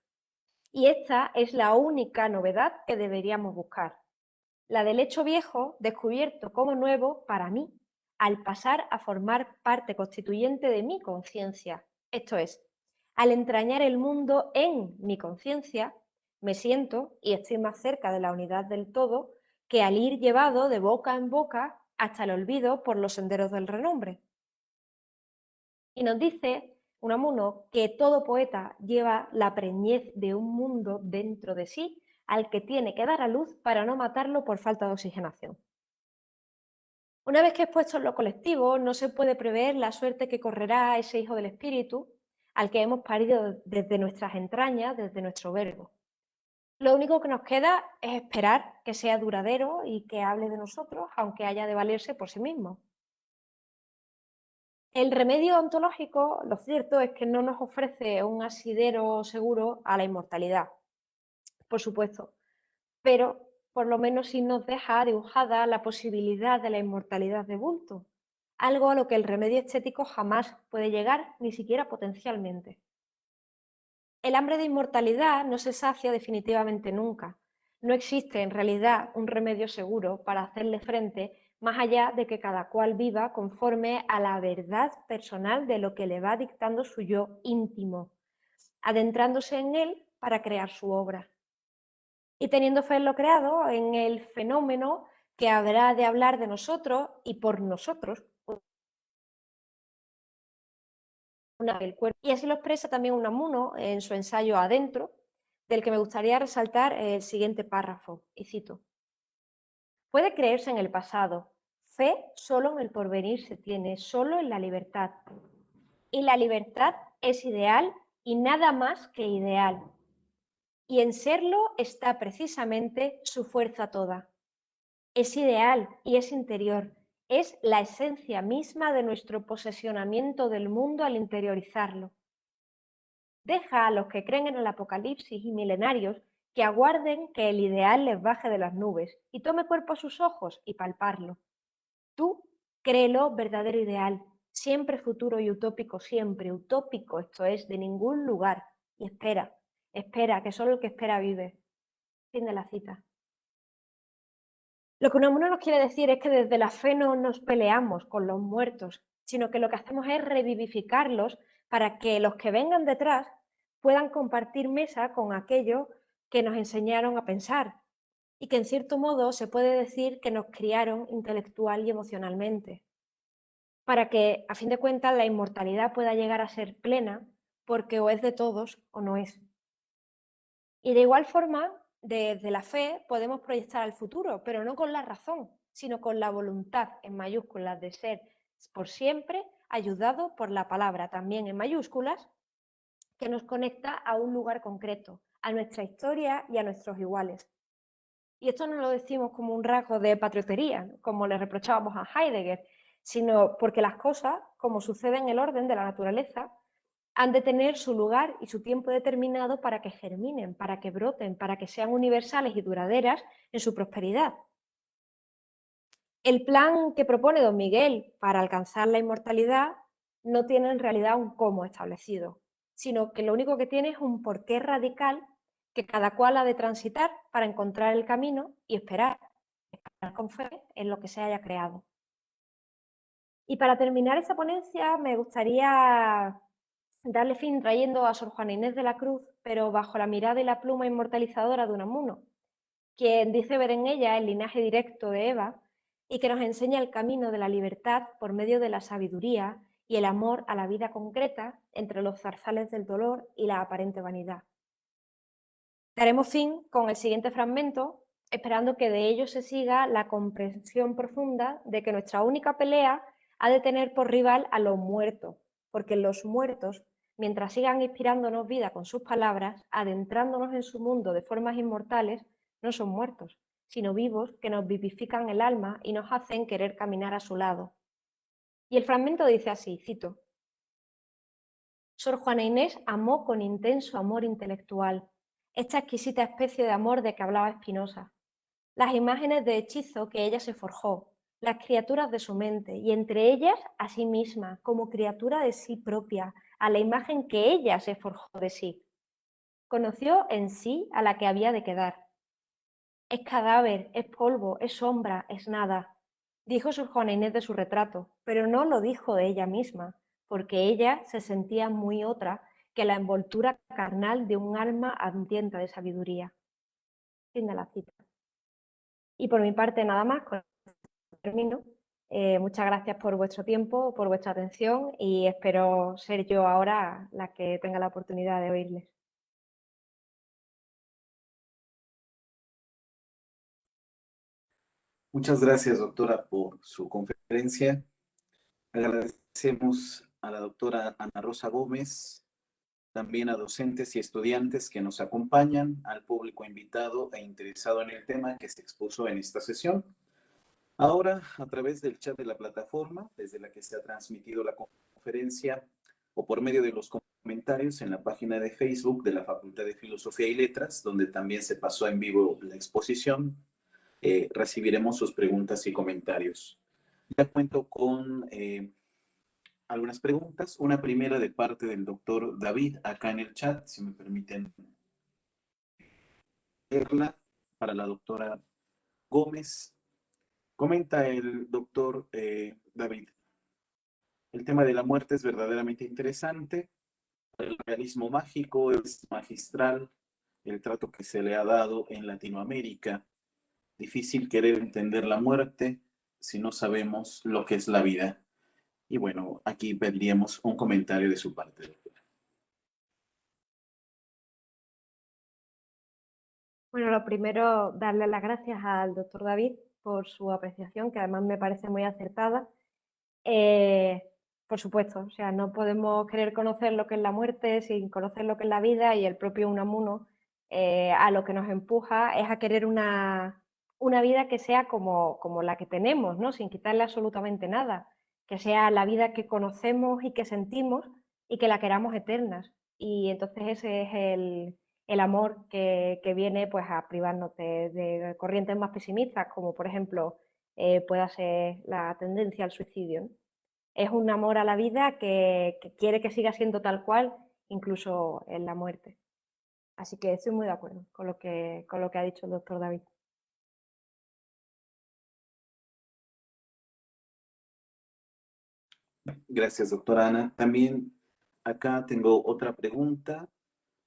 S2: Y esta es la única novedad que deberíamos buscar, la del hecho viejo descubierto como nuevo para mí, al pasar a formar parte constituyente de mi conciencia. Esto es, al entrañar el mundo en mi conciencia, me siento y estoy más cerca de la unidad del todo que al ir llevado de boca en boca hasta el olvido por los senderos del renombre. Y nos dice Unamuno que todo poeta lleva la preñez de un mundo dentro de sí al que tiene que dar a luz para no matarlo por falta de oxigenación. Una vez que expuesto en lo colectivo, no se puede prever la suerte que correrá ese hijo del espíritu al que hemos parido desde nuestras entrañas, desde nuestro verbo. Lo único que nos queda es esperar que sea duradero y que hable de nosotros, aunque haya de valerse por sí mismo. El remedio ontológico, lo cierto es que no nos ofrece un asidero seguro a la inmortalidad, por supuesto, pero por lo menos sí nos deja dibujada la posibilidad de la inmortalidad de bulto, algo a lo que el remedio estético jamás puede llegar, ni siquiera potencialmente. El hambre de inmortalidad no se sacia definitivamente nunca. No existe en realidad un remedio seguro para hacerle frente más allá de que cada cual viva conforme a la verdad personal de lo que le va dictando su yo íntimo, adentrándose en él para crear su obra. Y teniendo fe en lo creado, en el fenómeno que habrá de hablar de nosotros y por nosotros, del cuerpo. Y así lo expresa también Unamuno en su ensayo Adentro, del que me gustaría resaltar el siguiente párrafo, y cito: puede creerse en el pasado, fe solo en el porvenir se tiene, solo en la libertad. Y la libertad es ideal y nada más que ideal. Y en serlo está precisamente su fuerza toda. Es ideal y es interior, es la esencia misma de nuestro posesionamiento del mundo al interiorizarlo. Deja a los que creen en el apocalipsis y milenarios que aguarden que el ideal les baje de las nubes y tome cuerpo a sus ojos y palparlo. Tú créelo verdadero ideal, siempre futuro y utópico, siempre utópico, esto es, de ningún lugar. Y espera, espera, que solo el que espera vive. Fin de la cita. Lo que Unamuno nos quiere decir es que desde la fe no nos peleamos con los muertos, sino que lo que hacemos es revivificarlos para que los que vengan detrás puedan compartir mesa con aquellos que nos enseñaron a pensar y que en cierto modo se puede decir que nos criaron intelectual y emocionalmente, para que a fin de cuentas la inmortalidad pueda llegar a ser plena, porque o es de todos o no es. Y de igual forma, desde la fe podemos proyectar al futuro, pero no con la razón, sino con la voluntad en mayúsculas de ser por siempre ayudado por la palabra también en mayúsculas, que nos conecta a un lugar concreto, a nuestra historia y a nuestros iguales. Y esto no lo decimos como un rasgo de patriotería, como le reprochábamos a Heidegger, sino porque las cosas, como sucede en el orden de la naturaleza, han de tener su lugar y su tiempo determinado para que germinen, para que broten, para que sean universales y duraderas en su prosperidad. El plan que propone don Miguel para alcanzar la inmortalidad no tiene en realidad un cómo establecido, sino que lo único que tiene es un porqué radical que cada cual ha de transitar para encontrar el camino y esperar con fe en lo que se haya creado. Y para terminar esta ponencia me gustaría darle fin trayendo a Sor Juana Inés de la Cruz, pero bajo la mirada y la pluma inmortalizadora de Unamuno, quien dice ver en ella el linaje directo de Eva y que nos enseña el camino de la libertad por medio de la sabiduría y el amor a la vida concreta entre los zarzales del dolor y la aparente vanidad. Daremos fin con el siguiente fragmento, esperando que de ello se siga la comprensión profunda de que nuestra única pelea ha de tener por rival a los muertos, porque los muertos, mientras sigan inspirándonos vida con sus palabras, adentrándonos en su mundo de formas inmortales, no son muertos, sino vivos que nos vivifican el alma y nos hacen querer caminar a su lado. Y el fragmento dice así, cito: Sor Juana Inés amó con intenso amor intelectual, esta exquisita especie de amor de que hablaba Spinoza, las imágenes de hechizo que ella se forjó, las criaturas de su mente, y entre ellas a sí misma, como criatura de sí propia, a la imagen que ella se forjó de sí. Conoció en sí a la que había de quedar. Es cadáver, es polvo, es sombra, es nada, dijo Sor Juana Inés de su retrato, pero no lo dijo de ella misma, porque ella se sentía muy otra que la envoltura carnal de un alma hambrienta de sabiduría. Fin de la cita. Y por mi parte nada más, con esto termino. Muchas gracias por vuestro tiempo, por vuestra atención y espero ser yo ahora la que tenga la oportunidad de oírles.
S1: Muchas gracias, doctora, por su conferencia. Agradecemos a la doctora Ana Rosa Gómez, también a docentes y estudiantes que nos acompañan, al público invitado e interesado en el tema que se expuso en esta sesión. Ahora, a través del chat de la plataforma, desde la que se ha transmitido la conferencia, o por medio de los comentarios en la página de Facebook de la Facultad de Filosofía y Letras, donde también se pasó en vivo la exposición, recibiremos sus preguntas y comentarios. Ya cuento con algunas preguntas. Una primera de parte del doctor David, acá en el chat, si me permiten leerla, para la doctora Gómez. Comenta el doctor David: el tema de la muerte es verdaderamente interesante. El realismo mágico es magistral. El trato que se le ha dado en Latinoamérica. Difícil querer entender la muerte si no sabemos lo que es la vida. Y bueno, aquí pediríamos un comentario de su parte, doctora.
S2: Bueno, lo primero, darle las gracias al doctor David por su apreciación, que además me parece muy acertada. Por supuesto, o sea, no podemos querer conocer lo que es la muerte sin conocer lo que es la vida, y el propio Unamuno a lo que nos empuja es a querer una vida que sea como la que tenemos, ¿no? Sin quitarle absolutamente nada, que sea la vida que conocemos y que sentimos y que la queramos eternas. Y entonces ese es el amor que viene pues a privarnos de corrientes más pesimistas, como por ejemplo pueda ser la tendencia al suicidio, ¿no? Es un amor a la vida que quiere que siga siendo tal cual, incluso en la muerte. Así que estoy muy de acuerdo con lo que ha dicho el doctor David.
S1: Gracias, doctora Ana. También acá tengo otra pregunta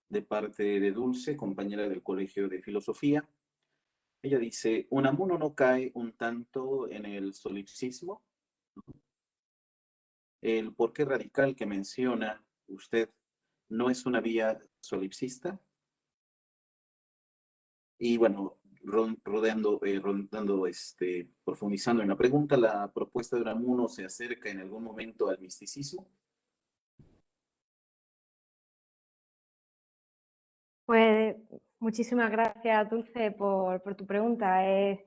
S1: de parte de Dulce, compañera del Colegio de Filosofía. Ella dice: ¿Unamuno no cae un tanto en el solipsismo? ¿El porqué radical que menciona usted no es una vía solipsista? Y bueno, profundizando en la pregunta, ¿la propuesta de Unamuno se acerca en algún momento al misticismo?
S2: Pues muchísimas gracias, Dulce, por tu pregunta. Es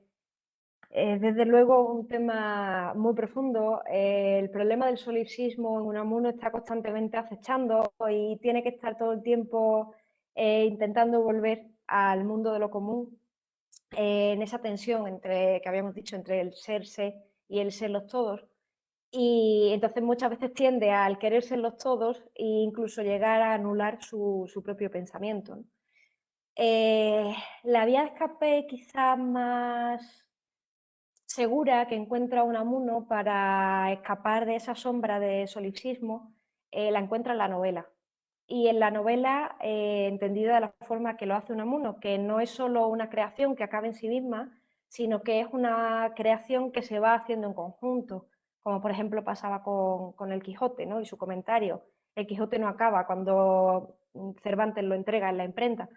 S2: desde luego un tema muy profundo. El problema del solipsismo en Unamuno está constantemente acechando y tiene que estar todo el tiempo intentando volver al mundo de lo común, en esa tensión que habíamos dicho entre el serse y el ser los todos. Y entonces muchas veces tiende al querer ser los todos e incluso llegar a anular su propio pensamiento, ¿no? La vía de escape quizás más segura que encuentra Unamuno para escapar de esa sombra de solipsismo la encuentra en la novela. Y en la novela, entendida de la forma que lo hace Unamuno, que no es solo una creación que acaba en sí misma, sino que es una creación que se va haciendo en conjunto, como por ejemplo pasaba con el Quijote, ¿no? Y su comentario. El Quijote no acaba cuando Cervantes lo entrega en la imprenta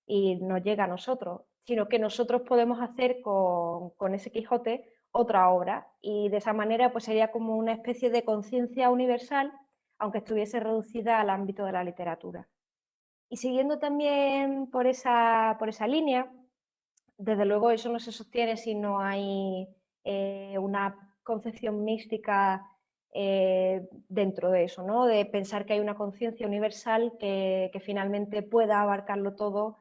S2: y nos llega a nosotros, sino que nosotros podemos hacer con ese Quijote otra obra, y de esa manera pues sería como una especie de conciencia universal, aunque estuviese reducida al ámbito de la literatura. Y siguiendo también por esa línea, desde luego eso no se sostiene si no hay una concepción mística dentro de eso, ¿no? De pensar que hay una conciencia universal que finalmente pueda abarcarlo todo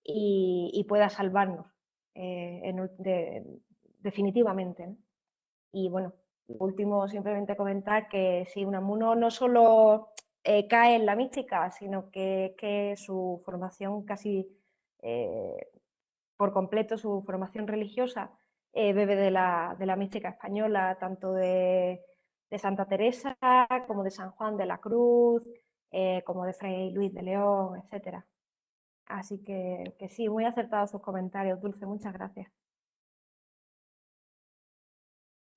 S2: y pueda salvarnos definitivamente, ¿no? Y bueno, por último, simplemente comentar que si Unamuno no solo cae en la mística, sino que su formación casi eh, por completo, su formación religiosa bebe de la mística española, tanto de Santa Teresa como de San Juan de la Cruz, como de Fray Luis de León, etc. Así que sí, muy acertados sus comentarios, Dulce, muchas gracias.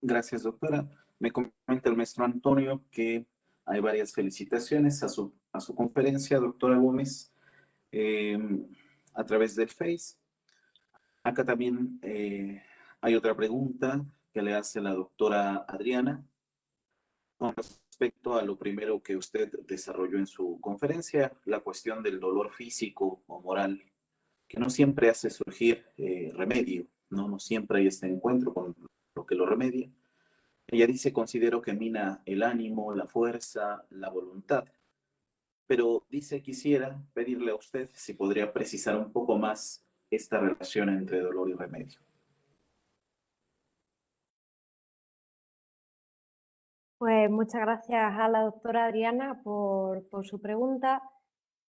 S1: Gracias, doctora. Me comenta el maestro Antonio que hay varias felicitaciones a su conferencia, doctora Gómez, eh, a través del Face. Acá también hay otra pregunta que le hace la doctora Adriana con respecto a lo primero que usted desarrolló en su conferencia, la cuestión del dolor físico o moral, que no siempre hace surgir remedio, ¿no? No siempre hay este encuentro con lo que lo remedia. Ella dice, considero que mina el ánimo, la fuerza, la voluntad, pero dice, quisiera pedirle a usted si podría precisar un poco más esta relación entre dolor y remedio.
S2: Pues muchas gracias a la doctora Adriana por su pregunta.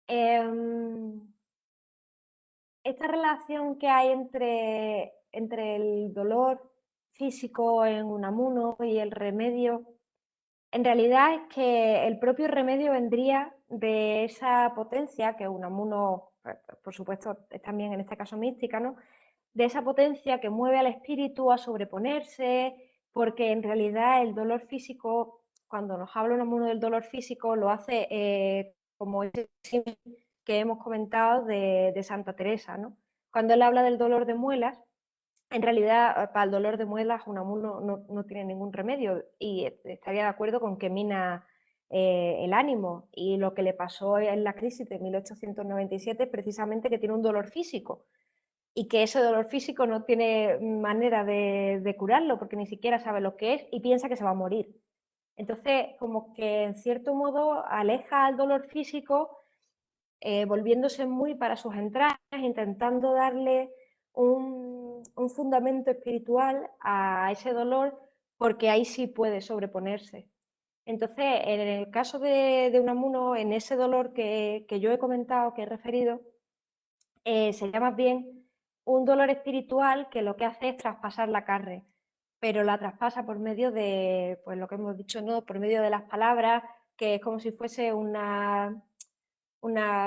S2: Esta relación que hay entre el dolor físico en Unamuno y el remedio, en realidad es que el propio remedio vendría de esa potencia, que Unamuno, por supuesto, es también en este caso mística, ¿no? De esa potencia que mueve al espíritu a sobreponerse, porque en realidad el dolor físico, cuando nos habla Unamuno del dolor físico, lo hace como ese símil que hemos comentado de Santa Teresa, ¿no? Cuando él habla del dolor de muelas, en realidad para el dolor de muelas Unamuno no tiene ningún remedio y estaría de acuerdo con que mina el ánimo, y lo que le pasó en la crisis de 1897 es precisamente que tiene un dolor físico y que ese dolor físico no tiene manera de curarlo porque ni siquiera sabe lo que es y piensa que se va a morir. Entonces, como que en cierto modo aleja al dolor físico, volviéndose muy para sus entrañas, intentando darle un fundamento espiritual a ese dolor, porque ahí sí puede sobreponerse. Entonces, en el caso de Unamuno, en ese dolor que yo he comentado, que he referido, sería más bien un dolor espiritual que lo que hace es traspasar la carne, pero la traspasa por medio de, pues lo que hemos dicho, ¿no? Por medio de las palabras, que es como si fuese una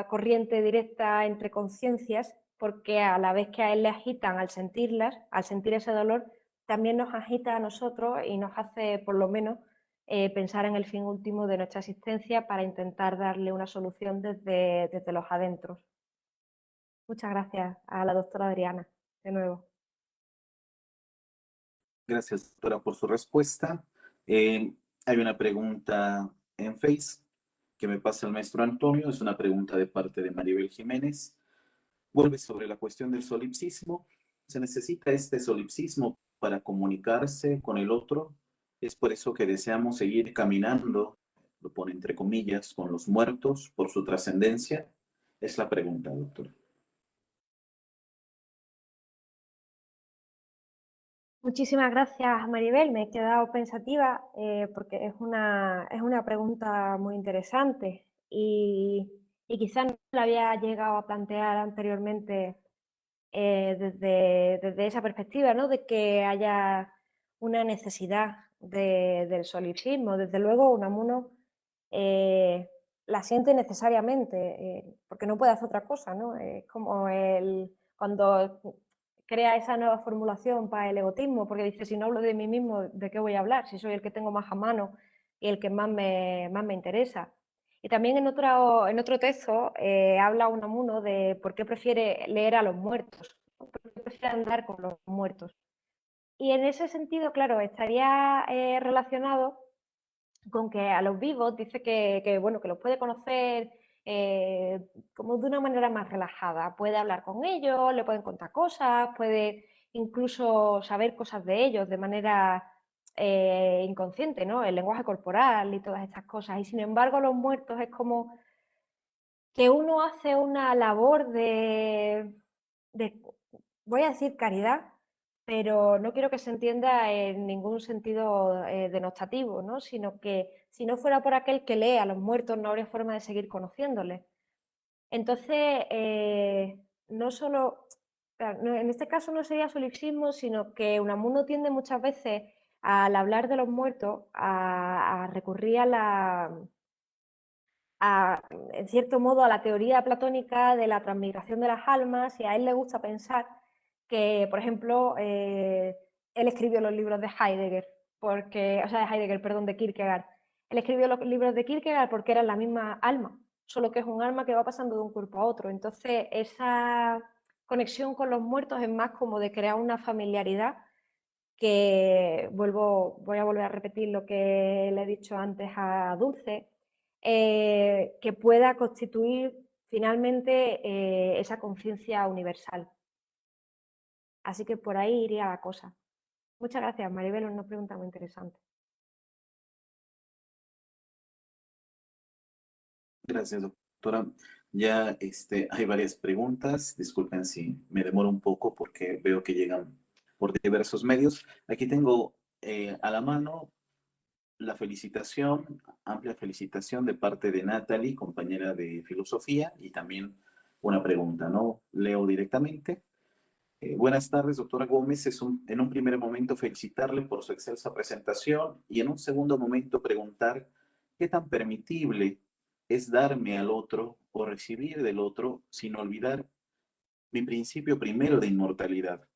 S2: corriente directa entre conciencias, porque a la vez que a él le agitan al sentirlas, al sentir ese dolor, también nos agita a nosotros y nos hace, por lo menos, pensar en el fin último de nuestra existencia para intentar darle una solución desde los adentros. Muchas gracias a la doctora Adriana, de nuevo.
S1: Gracias, doctora, por su respuesta. Hay una pregunta en Face que me pasa el maestro Antonio. Es una pregunta de parte de Maribel Jiménez. Vuelve sobre la cuestión del solipsismo. ¿Se necesita este solipsismo para comunicarse con el otro? Es por eso que deseamos seguir caminando, lo pone entre comillas, con los muertos por su trascendencia. Es la pregunta, doctor.
S2: Muchísimas gracias, Maribel. Me he quedado pensativa porque es una pregunta muy interesante y quizás no la había llegado a plantear anteriormente desde esa perspectiva, ¿no? De que haya una necesidad del solipsismo. Desde luego, Unamuno la siente necesariamente, porque no puede hacer otra cosa, ¿no? Es como cuando crea esa nueva formulación para el egotismo, porque dice, si no hablo de mí mismo, ¿de qué voy a hablar? Si soy el que tengo más a mano y el que más me interesa. Y también en otro texto habla Unamuno de por qué prefiere leer a los muertos, por qué prefiere andar con los muertos. Y en ese sentido, claro, estaría relacionado con que a los vivos dice bueno, que los puede conocer como de una manera más relajada. Puede hablar con ellos, le pueden contar cosas, puede incluso saber cosas de ellos de manera inconsciente, ¿no? El lenguaje corporal y todas estas cosas. Y sin embargo, los muertos es como que uno hace una labor de, voy a decir caridad, pero no quiero que se entienda en ningún sentido denostativo, ¿no? Sino que si no fuera por aquel que lee a los muertos, no habría forma de seguir conociéndoles. Entonces, no solo, claro, en este caso no sería solipsismo, sino que Unamuno tiende muchas veces al hablar de los muertos a recurrir en cierto modo, a la teoría platónica de la transmigración de las almas, y a él le gusta pensar que, por ejemplo, él escribió los libros de Heidegger, porque, o sea, de Heidegger, perdón, de Kierkegaard. Él escribió los libros de Kierkegaard porque eran la misma alma, solo que es un alma que va pasando de un cuerpo a otro. Entonces, esa conexión con los muertos es más como de crear una familiaridad que voy a volver a repetir lo que le he dicho antes a Dulce, que pueda constituir finalmente esa conciencia universal. Así que por ahí iría la cosa. Muchas gracias, Maribel, una pregunta muy interesante.
S1: Gracias, doctora. Ya hay varias preguntas. Disculpen si me demoro un poco porque veo que llegan por diversos medios. Aquí tengo a la mano la felicitación, amplia felicitación de parte de Natalie, compañera de filosofía, y también una pregunta, ¿no? Leo directamente. Buenas tardes, doctora Gómez. En un primer momento felicitarle por su excelsa presentación y en un segundo momento preguntar qué tan permitible es darme al otro o recibir del otro sin olvidar mi principio primero de inmortalidad,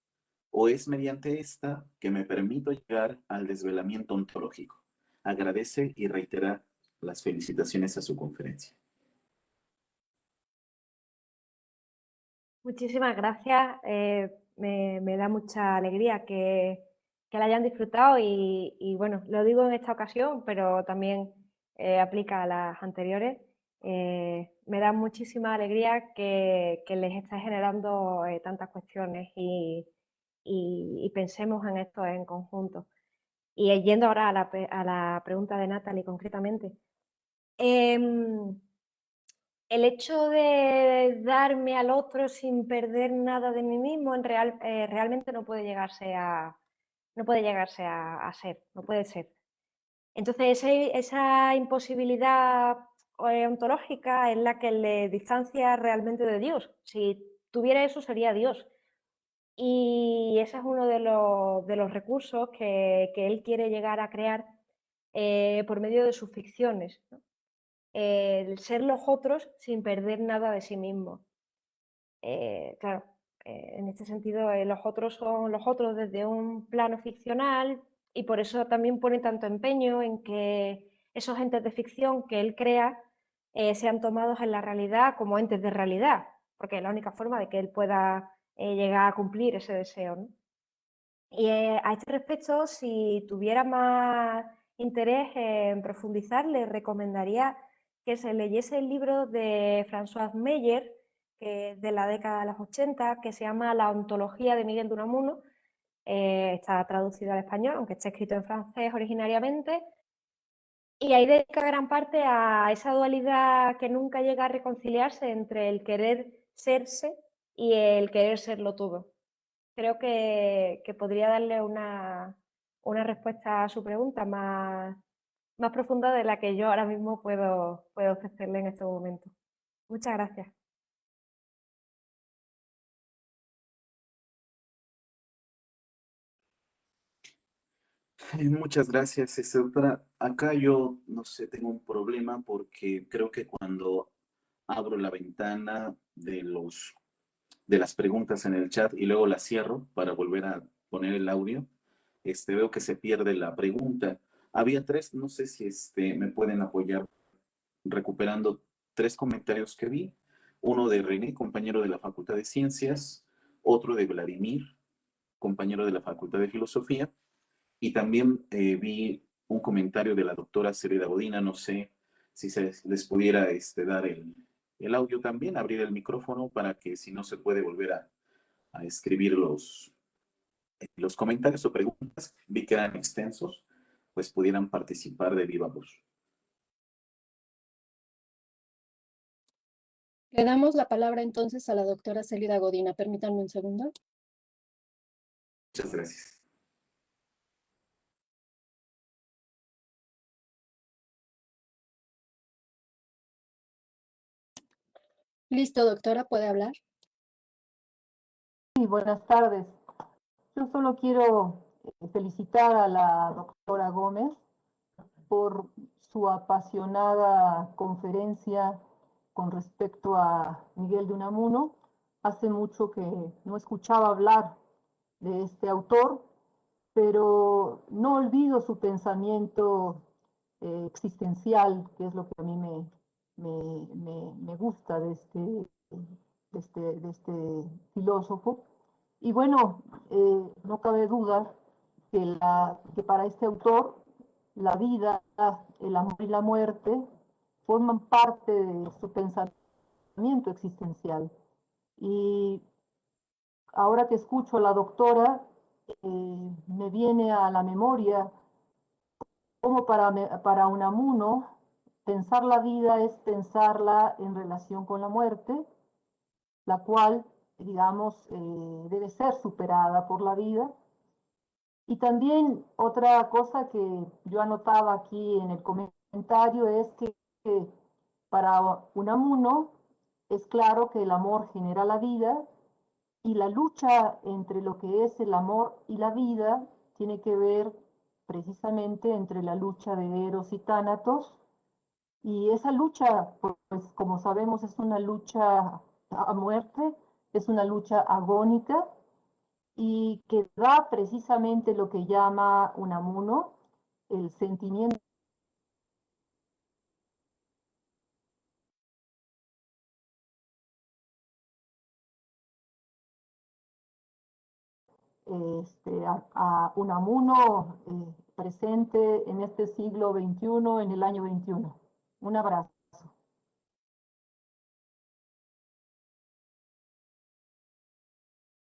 S1: o es mediante esta que me permito llegar al desvelamiento ontológico. Agradece y reitera las felicitaciones a su conferencia.
S2: Muchísimas gracias. Me da mucha alegría que la hayan disfrutado y bueno, lo digo en esta ocasión, pero también aplica a las anteriores. Me da muchísima alegría que les esté generando tantas cuestiones y pensemos en esto en conjunto. Y yendo ahora a la pregunta de Natalie concretamente. El hecho de darme al otro sin perder nada de mí mismo realmente no puede llegarse a ser, no puede ser. Entonces esa imposibilidad ontológica es la que le distancia realmente de Dios. Si tuviera eso sería Dios. Y ese es uno de los recursos que él quiere llegar a crear por medio de sus ficciones, ¿no? El ser los otros sin perder nada de sí mismo. Claro, en este sentido, los otros son los otros desde un plano ficcional y por eso también pone tanto empeño en que esos entes de ficción que él crea sean tomados en la realidad como entes de realidad, porque es la única forma de que él pueda llegar a cumplir ese deseo, ¿no? Y a este respecto, si tuviera más interés en profundizar, le recomendaría que se leyese el libro de François Meyer, que es de la década de los 80, que se llama La ontología de Miguel de Unamuno. Está traducido al español, aunque está escrito en francés originariamente. Y ahí dedica gran parte a esa dualidad que nunca llega a reconciliarse entre el querer serse y el querer serlo todo. Creo que podría darle una respuesta a su pregunta más profunda de la que yo ahora mismo puedo ofrecerle en este momento. Muchas gracias.
S1: Muchas gracias, doctora. Acá yo, no sé, tengo un problema porque creo que cuando abro la ventana de las preguntas en el chat y luego la cierro para volver a poner el audio, veo que se pierde la pregunta. Había tres, no sé si me pueden apoyar recuperando tres comentarios que vi. Uno de René, compañero de la Facultad de Ciencias, otro de Vladimir, compañero de la Facultad de Filosofía, y también vi un comentario de la doctora Celeda Godina. No sé si se les pudiera dar el audio también, abrir el micrófono para que si no se puede volver a escribir los comentarios o preguntas, vi que eran extensos, pues pudieran participar de viva voz.
S3: Le damos la palabra entonces a la doctora Celida Godina. Permítanme un segundo.
S1: Muchas gracias.
S3: Listo, doctora, ¿puede hablar?
S4: Sí, buenas tardes. Yo solo quiero felicitar a la doctora Gómez por su apasionada conferencia con respecto a Miguel de Unamuno. Hace mucho que no escuchaba hablar de este autor, pero no olvido su pensamiento existencial, que es lo que a mí me gusta de este filósofo. Y bueno, no cabe duda que para este autor la vida, el amor y la muerte forman parte de su pensamiento existencial. Y ahora que escucho a la doctora, me viene a la memoria cómo para Unamuno pensar la vida es pensarla en relación con la muerte, la cual, digamos, debe ser superada por la vida. Y también otra cosa que yo anotaba aquí en el comentario es que para Unamuno es claro que el amor genera la vida y la lucha entre lo que es el amor y la vida tiene que ver precisamente entre la lucha de Eros y Tánatos. Y esa lucha, pues como sabemos, es una lucha a muerte, es una lucha agónica y que da precisamente lo que llama Unamuno el sentimiento a Unamuno presente en este siglo XXI, en el año 21. Un abrazo.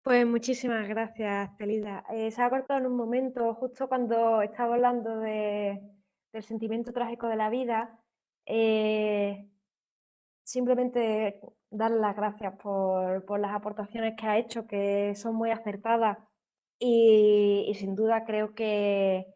S2: Pues muchísimas gracias, Celida. Se ha cortado en un momento, justo cuando estaba hablando del sentimiento trágico de la vida. Simplemente dar las gracias por las aportaciones que ha hecho, que son muy acertadas y sin duda creo que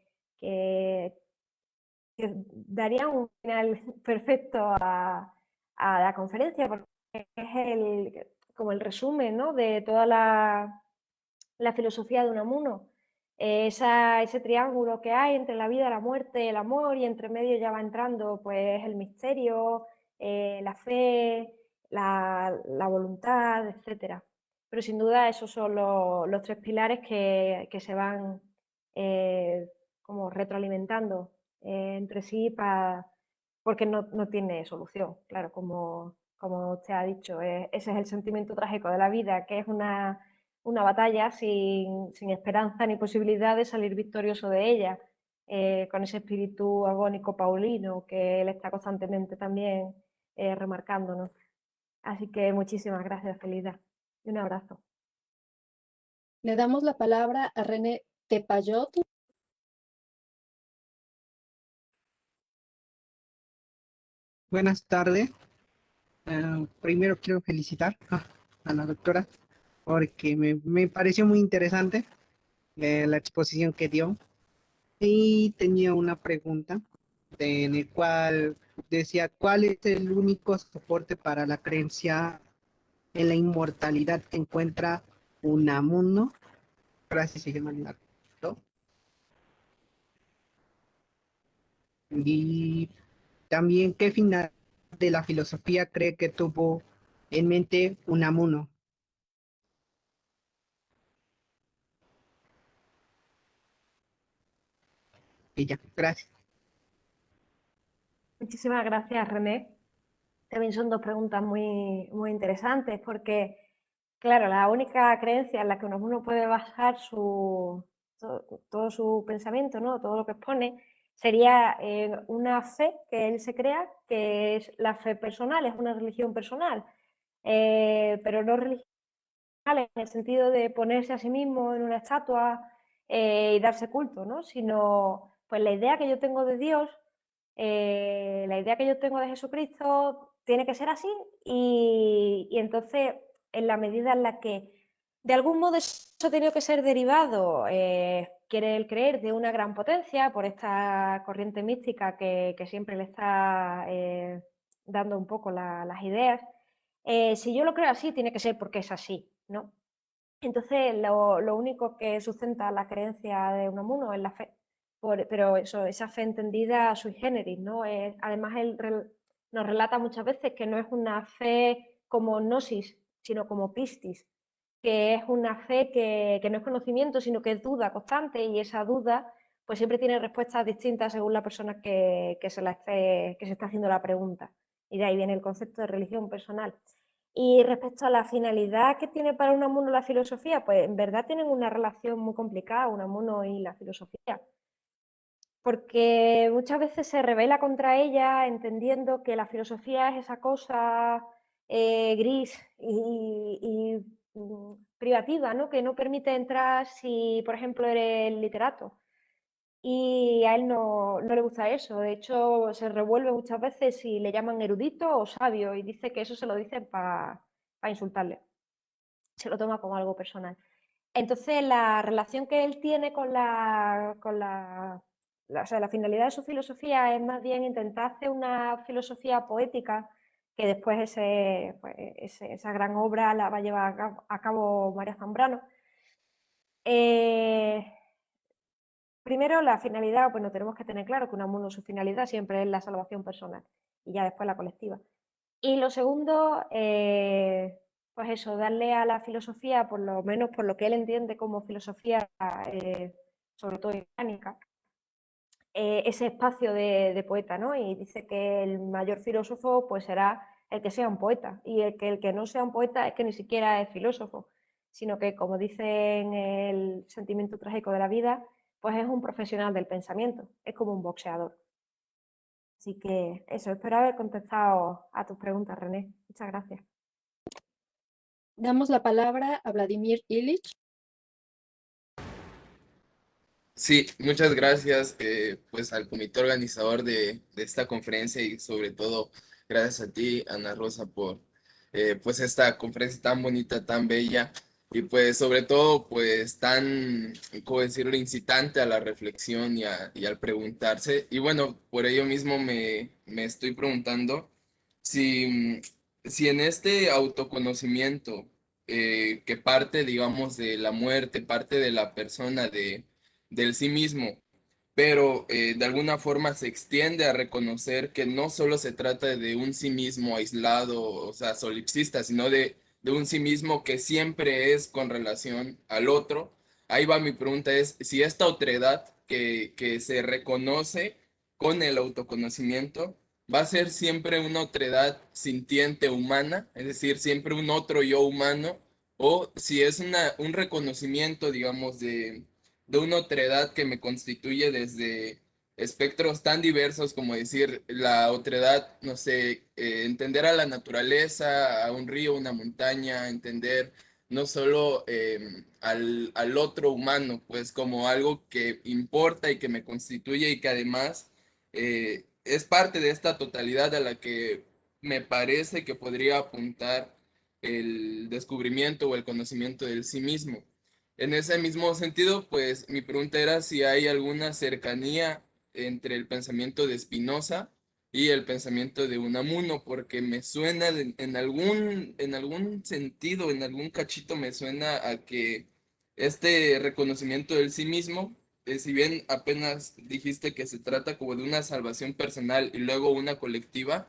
S2: daría un final perfecto a la conferencia, porque es como el resumen, ¿no?, de toda la filosofía de Unamuno. Ese triángulo que hay entre la vida, la muerte, el amor, y entre medio ya va entrando pues el misterio, la fe, la voluntad, etc. Pero sin duda esos son los tres pilares que se van como retroalimentando entre sí, porque no tiene solución, claro, como usted ha dicho. Ese es el sentimiento trágico de la vida, que es una batalla sin esperanza ni posibilidad de salir victorioso de ella, con ese espíritu agónico paulino que él está constantemente también remarcándonos. Así que muchísimas gracias, Celida, y un abrazo.
S3: Le damos la palabra a René Tepayot.
S5: Buenas tardes. Primero quiero felicitar a la doctora porque me pareció muy interesante la exposición que dio, y tenía una pregunta en el cual decía: ¿cuál es el único soporte para la creencia en la inmortalidad que encuentra Unamuno? Gracias, se llama el autor. Y también, ¿qué final de la filosofía cree que tuvo en mente Unamuno? Y ya, gracias.
S2: Muchísimas gracias, René. También son dos preguntas muy, muy interesantes, porque, claro, la única creencia en la que uno puede basar todo su pensamiento, ¿no?, todo lo que expone, sería una fe que él se crea, que es la fe personal, es una religión personal, pero no religión en el sentido de ponerse a sí mismo en una estatua y darse culto, ¿no?, sino pues la idea que yo tengo de Dios, la idea que yo tengo de Jesucristo tiene que ser así, y entonces, en la medida en la que de algún modo eso ha tenido que ser derivado, quiere él creer, de una gran potencia, por esta corriente mística que siempre le está dando un poco las ideas. Si yo lo creo así, tiene que ser porque es así, ¿no? Entonces, lo único que sustenta la creencia de Unamuno es la fe, pero esa fe entendida sui generis, ¿no? Además, él nos relata muchas veces que no es una fe como gnosis, sino como pistis, que es una fe que no es conocimiento, sino que es duda constante, y esa duda pues siempre tiene respuestas distintas según la persona que se está haciendo la pregunta. Y de ahí viene el concepto de religión personal. Y respecto a la finalidad que tiene para Unamuno la filosofía, pues en verdad tienen una relación muy complicada, Unamuno y la filosofía, porque muchas veces se revela contra ella entendiendo que la filosofía es esa cosa gris y privativa, ¿no? Que no permite entrar si, por ejemplo, eres literato. Y a él no le gusta eso. De hecho, se revuelve muchas veces si le llaman erudito o sabio y dice que eso se lo dicen para insultarle. Se lo toma como algo personal. Entonces, la relación que él tiene con o sea, la finalidad de su filosofía es más bien intentar hacer una filosofía poética, que después esa gran obra la va a llevar a cabo María Zambrano. Primero, la finalidad, bueno, tenemos que tener claro que Unamuno su finalidad siempre es la salvación personal y ya después la colectiva. Y lo segundo, pues eso, darle a la filosofía, por lo menos por lo que él entiende como filosofía, sobre todo hispánica, ese espacio de poeta, ¿no? Y dice que el mayor filósofo pues será el que sea un poeta, y el que no sea un poeta es que ni siquiera es filósofo, sino que, como dice en el sentimiento trágico de la vida, pues es un profesional del pensamiento, es como un boxeador. Así que eso, espero haber contestado a tus preguntas, René. Muchas gracias.
S3: Damos la palabra a Vladimir Ilich.
S6: Sí, muchas gracias pues al comité organizador de esta conferencia y sobre todo gracias a ti, Ana Rosa, por pues esta conferencia tan bonita, tan bella y pues sobre todo pues tan, ¿cómo decirlo?, incitante a la reflexión y al preguntarse. Y bueno, por ello mismo me estoy preguntando si, si en este autoconocimiento que parte, digamos, de la muerte, parte de la persona, del sí mismo, pero de alguna forma se extiende a reconocer que no solo se trata de un sí mismo aislado, o sea, solipsista, sino de un sí mismo que siempre es con relación al otro. Ahí va mi pregunta, es si esta otredad que se reconoce con el autoconocimiento va a ser siempre una otredad sintiente humana, es decir, siempre un otro yo humano, o si es un reconocimiento, digamos, de una otredad que me constituye desde espectros tan diversos como decir la otredad, no sé, entender a la naturaleza, a un río, una montaña, entender no solo al otro humano, pues como algo que importa y que me constituye y que además es parte de esta totalidad a la que me parece que podría apuntar el descubrimiento o el conocimiento del sí mismo. En ese mismo sentido, pues mi pregunta era si hay alguna cercanía entre el pensamiento de Spinoza y el pensamiento de Unamuno, porque me suena en algún sentido, en algún cachito me suena a que este reconocimiento del sí mismo, si bien apenas dijiste que se trata como de una salvación personal y luego una colectiva,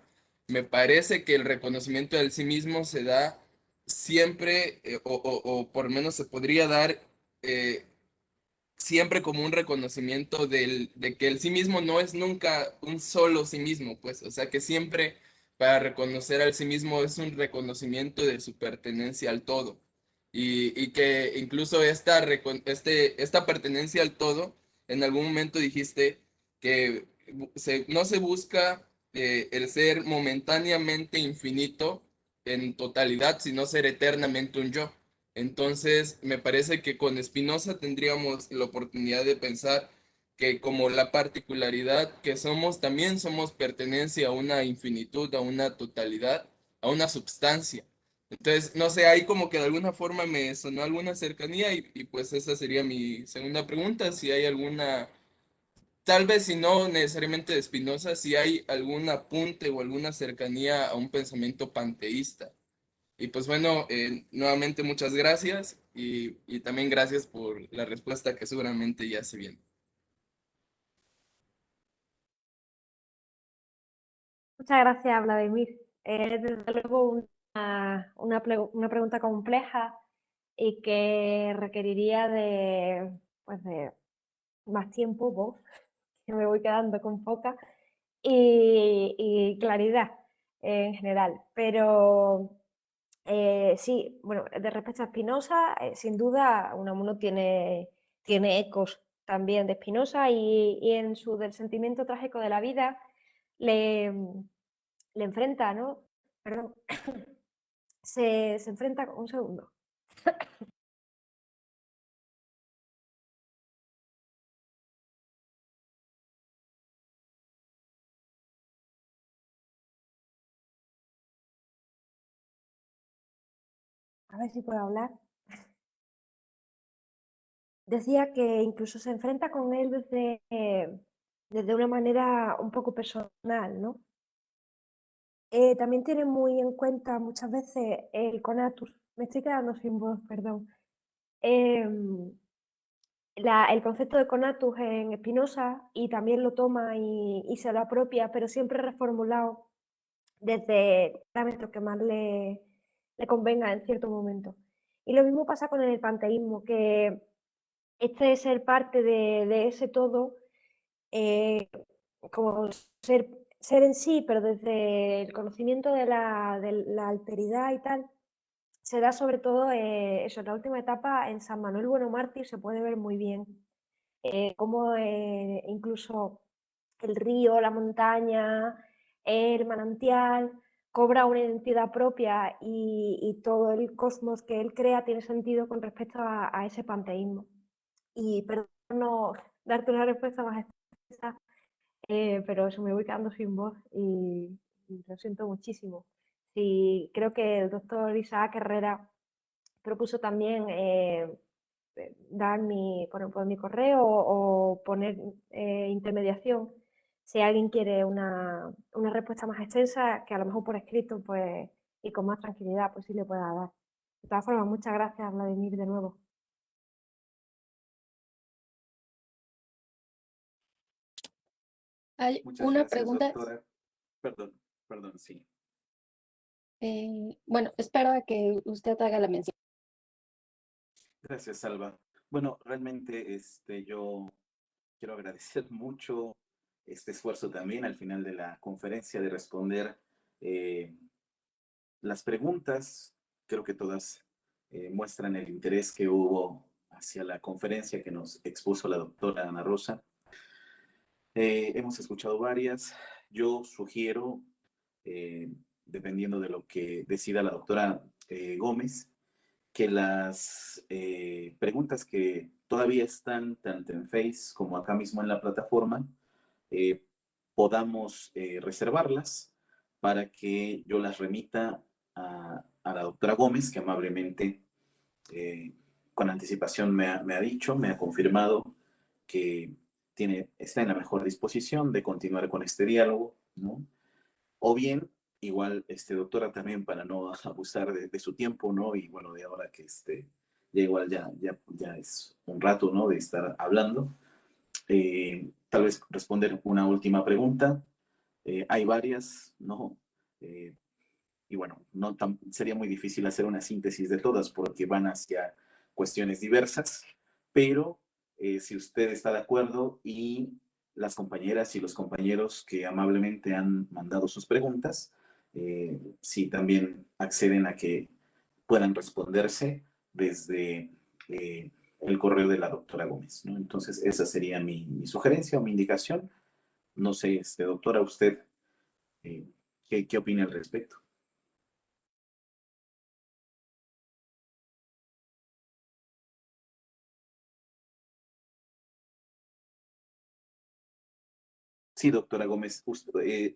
S6: me parece que el reconocimiento del sí mismo se da siempre, o por lo menos se podría dar eh, siempre como un reconocimiento de que el sí mismo no es nunca un solo sí mismo, pues, o sea que siempre para reconocer al sí mismo es un reconocimiento de su pertenencia al todo. Y que incluso esta pertenencia al todo, en algún momento dijiste que no se busca el ser momentáneamente infinito en totalidad, sino ser eternamente un yo. Entonces, me parece que con Spinoza tendríamos la oportunidad de pensar que como la particularidad que somos, también somos pertenencia a una infinitud, a una totalidad, a una substancia. Entonces, no sé, ahí como que de alguna forma me sonó alguna cercanía y pues esa sería mi segunda pregunta, si hay alguna, tal vez si no necesariamente de Spinoza, si hay algún apunte o alguna cercanía a un pensamiento panteísta. Y pues bueno, nuevamente muchas gracias y también gracias por la respuesta que seguramente ya se viene.
S2: Muchas gracias, Vladimir. Desde luego una pregunta compleja y que requeriría pues de más tiempo, voz, que me voy quedando con poca, y claridad en general. Pero Sí, bueno, de respecto a Spinoza, sin duda Unamuno tiene ecos también de Spinoza y en su del sentimiento trágico de la vida le, le enfrenta, ¿no? Perdón, se enfrenta, un segundo. A ver si puedo hablar. Decía que incluso se enfrenta con él desde una manera un poco personal, ¿no? También tiene muy en cuenta muchas veces el conatus. Me estoy quedando sin voz, perdón. Em, el concepto de conatus en Spinoza y también lo toma y se lo apropia, pero siempre reformulado desde el parámetro que más le convenga en cierto momento. Y lo mismo pasa con el panteísmo, que este es ser parte de ese todo, como ser en sí, pero desde el conocimiento de la alteridad y tal, se da sobre todo eso, en la última etapa en San Manuel Bueno Mártir se puede ver muy bien cómo incluso el río, la montaña, el manantial, cobra una identidad propia y todo el cosmos que él crea tiene sentido con respecto a ese panteísmo. Y perdón no darte una respuesta más extensa, pero eso me voy quedando sin voz y lo siento muchísimo. Sí, creo que el doctor Isaac Herrera propuso también dar por mi correo o poner intermediación si alguien quiere una respuesta más extensa, que a lo mejor por escrito pues, y con más tranquilidad pues sí le pueda dar. De todas formas, muchas gracias, Vladimir, de nuevo.
S3: Hay
S1: Muchas
S3: una
S1: gracias,
S3: pregunta,
S1: doctora. Perdón, sí.
S3: bueno, espero a que usted haga la mención.
S1: Gracias, Salva. Bueno, realmente yo quiero agradecer mucho este esfuerzo también al final de la conferencia de responder eh, las preguntas. Creo que todas muestran el interés que hubo hacia la conferencia que nos expuso la doctora Ana Rosa. Hemos escuchado varias. Yo sugiero, eh, dependiendo de lo que decida la doctora Gómez, que las preguntas que todavía están tanto en Face como acá mismo en la plataforma, eh, podamos reservarlas para que yo las remita a la doctora Gómez, que amablemente, eh, con anticipación me ha dicho, me ha confirmado que está en la mejor disposición de continuar con este diálogo, ¿no? O bien, igual, doctora, también para no abusar de su tiempo, ¿no? Y bueno, de ahora que ya igual ya es un rato, ¿no? De estar hablando. Tal vez responder una última pregunta. Hay varias, ¿no? Eh, y bueno, sería muy difícil hacer una síntesis de todas porque van hacia cuestiones diversas, pero si usted está de acuerdo y las compañeras y los compañeros que amablemente han mandado sus preguntas, si también acceden a que puedan responderse desde el correo de la doctora Gómez, ¿no? Entonces, esa sería mi sugerencia o mi indicación. No sé, doctora, usted, eh, ¿qué opina al respecto? Sí, doctora Gómez,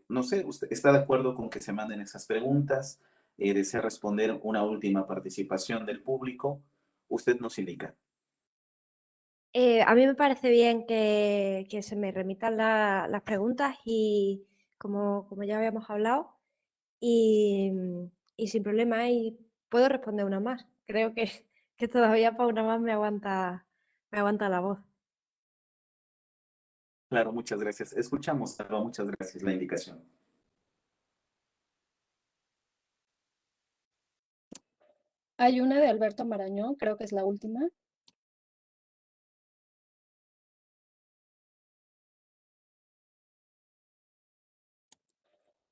S1: no sé, ¿usted está de acuerdo con que se manden esas preguntas? ¿Desea responder una última participación del público? Usted nos indica.
S2: A mí me parece bien que se me remitan las preguntas y como ya habíamos hablado y, y sin problema y puedo responder una más. Creo que todavía para una más me aguanta la voz.
S1: Claro, muchas gracias. Escuchamos, Salva, muchas gracias la indicación.
S3: Hay una de Alberto Marañón, creo que es la última.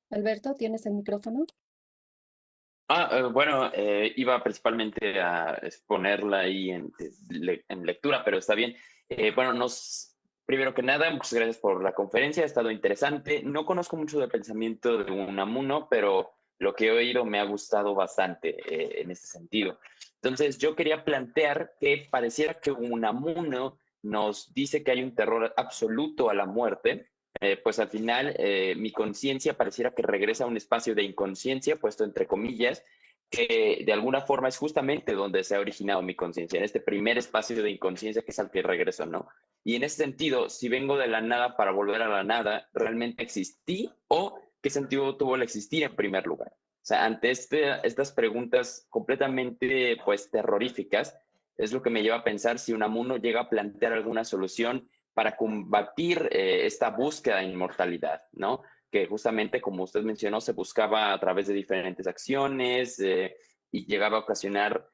S3: Alberto, ¿tienes el micrófono?
S7: Bueno, iba principalmente a exponerla ahí en lectura, pero está bien. Bueno, primero que nada, muchas gracias por la conferencia, ha estado interesante. No conozco mucho del pensamiento de Unamuno, pero lo que he oído me ha gustado bastante en este sentido. Entonces, yo quería plantear que pareciera que Unamuno nos dice que hay un terror absoluto a la muerte, pues al final mi conciencia pareciera que regresa a un espacio de inconsciencia, puesto entre comillas, que de alguna forma es justamente donde se ha originado mi conciencia, en este primer espacio de inconsciencia que es al que regreso, ¿no? Y en ese sentido, si vengo de la nada para volver a la nada, ¿realmente existí o qué sentido tuvo el existir en primer lugar? O sea, ante estas preguntas completamente, pues, terroríficas, es lo que me lleva a pensar si Unamuno llega a plantear alguna solución para combatir esta búsqueda de inmortalidad, ¿no? Que justamente, como usted mencionó, se buscaba a través de diferentes acciones y llegaba a ocasionar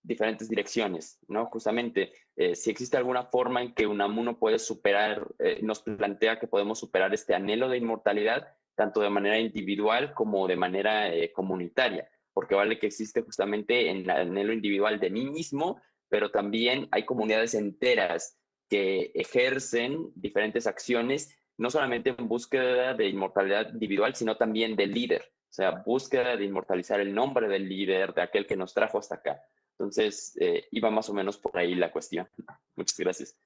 S7: diferentes direcciones, ¿no? Justamente, si existe alguna forma en que Unamuno puede superar, nos plantea que podemos superar este anhelo de inmortalidad, tanto de manera individual como de manera comunitaria, porque vale que existe justamente en el anhelo individual de mí mismo, pero también hay comunidades enteras que ejercen diferentes acciones, no solamente en búsqueda de inmortalidad individual, sino también del líder, o sea, búsqueda de inmortalizar el nombre del líder, de aquel que nos trajo hasta acá. Entonces, iba más o menos por ahí la cuestión. Muchas gracias.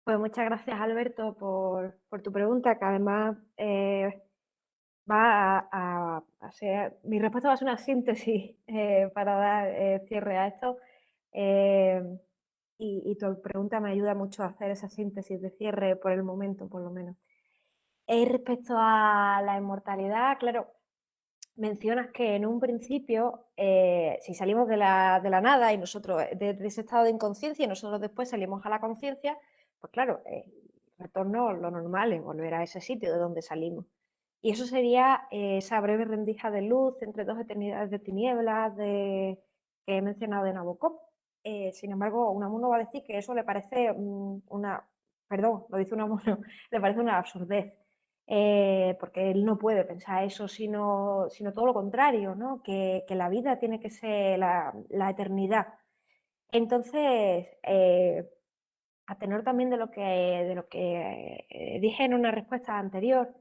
S2: Pues muchas gracias, Alberto, por tu pregunta, que además a ser, mi respuesta va a ser una síntesis para dar cierre a esto. Y tu pregunta me ayuda mucho a hacer esa síntesis de cierre por el momento, por lo menos. Respecto a la inmortalidad, claro, mencionas que en un principio, si salimos de la nada y nosotros, de ese estado de inconsciencia, y nosotros después salimos a la conciencia, pues claro, retorno lo normal es volver a ese sitio de donde salimos. Y eso sería esa breve rendija de luz entre dos eternidades de tinieblas que he mencionado de Nabokov. Sin embargo, Unamuno va a decir que eso le parece perdón, lo dice Unamuno, le parece una absurdez. Porque él no puede pensar eso, sino todo lo contrario, ¿no? Que la vida tiene que ser la eternidad. Entonces, a tenor también de lo que dije en una respuesta anterior,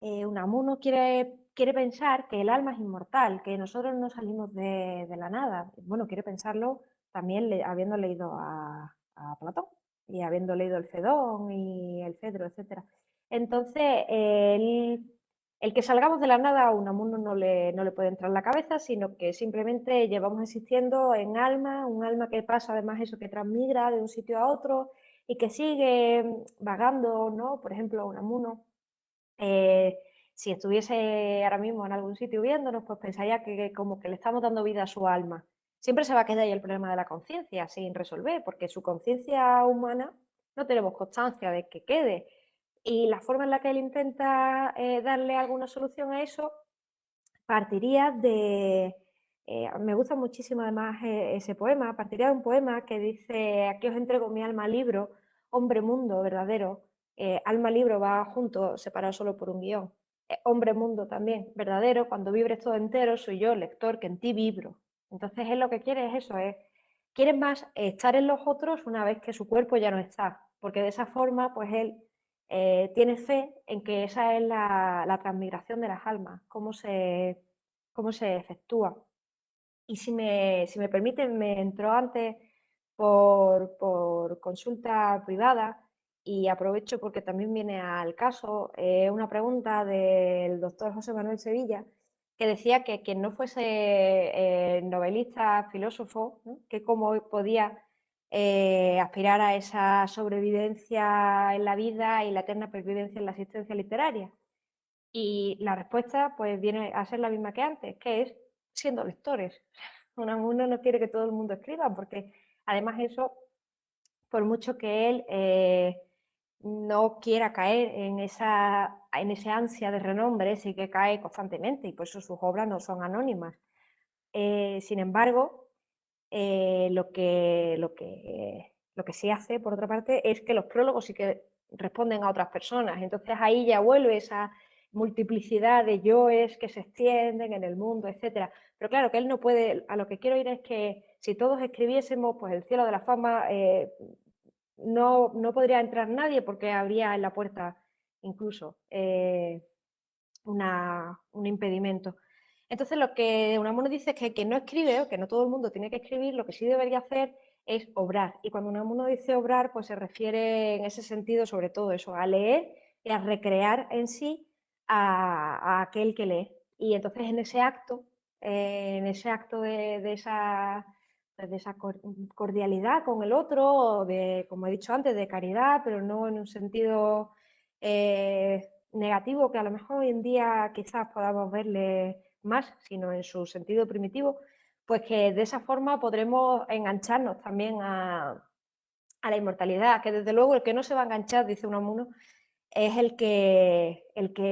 S2: Unamuno quiere pensar que el alma es inmortal, que nosotros no salimos de la nada. Bueno, quiere pensarlo también habiendo leído a Platón y habiendo leído el Fedón y el Fedro, etc. Entonces, el que salgamos de la nada a Unamuno no le puede entrar en la cabeza, sino que simplemente llevamos existiendo en alma, un alma que pasa además eso, que transmigra de un sitio a otro y que sigue vagando, ¿no? Por ejemplo, Unamuno. Si estuviese ahora mismo en algún sitio viéndonos, pues pensaría que como que le estamos dando vida a su alma. Siempre se va a quedar ahí el problema de la conciencia sin resolver, porque su conciencia humana no tenemos constancia de que quede. Y la forma en la que él intenta darle alguna solución a eso partiría de... me gusta muchísimo además ese poema, partiría de un poema que dice: aquí os entrego mi alma libro, hombre mundo verdadero. Alma libro va junto, separado solo por un guión. Hombre mundo también, verdadero, cuando vibres todo entero, soy yo, lector, que en ti vibro. Entonces él lo que quiere es eso, quiere más estar en los otros una vez que su cuerpo ya no está, porque de esa forma pues él tiene fe en que esa es la transmigración de las almas, cómo se efectúa. Y si me permiten, me entró antes por consulta privada y aprovecho porque también viene al caso una pregunta del doctor José Manuel Sevilla, que decía que quien no fuese novelista, filósofo, ¿no? Que cómo podía aspirar a esa sobrevivencia en la vida y la eterna pervivencia en la existencia literaria. Y la respuesta pues viene a ser la misma que antes, que es siendo lectores. Unamuno no quiere que todo el mundo escriba, porque además eso, por mucho que él no quiera caer en ese ansia de renombre, sí que cae constantemente y por eso sus obras no son anónimas. Sin embargo, lo que sí hace, por otra parte, es que los prólogos sí que responden a otras personas. Entonces ahí ya vuelve esa multiplicidad de yoes que se extienden en el mundo, etcétera. Pero claro, que él no puede, a lo que quiero ir es que si todos escribiésemos, pues el cielo de la fama no podría entrar nadie porque habría en la puerta incluso un impedimento. Entonces lo que Unamuno dice es que quien no escribe, o que no todo el mundo tiene que escribir, lo que sí debería hacer es obrar. Y cuando Unamuno dice obrar, pues se refiere en ese sentido sobre todo eso, a leer y a recrear en sí a aquel que lee. Y entonces en ese acto de esa cordialidad con el otro, o de, como he dicho antes, de caridad, pero no en un sentido negativo que a lo mejor hoy en día quizás podamos verle más, sino en su sentido primitivo, pues que de esa forma podremos engancharnos también a la inmortalidad, que desde luego el que no se va a enganchar, dice Unamuno, es el que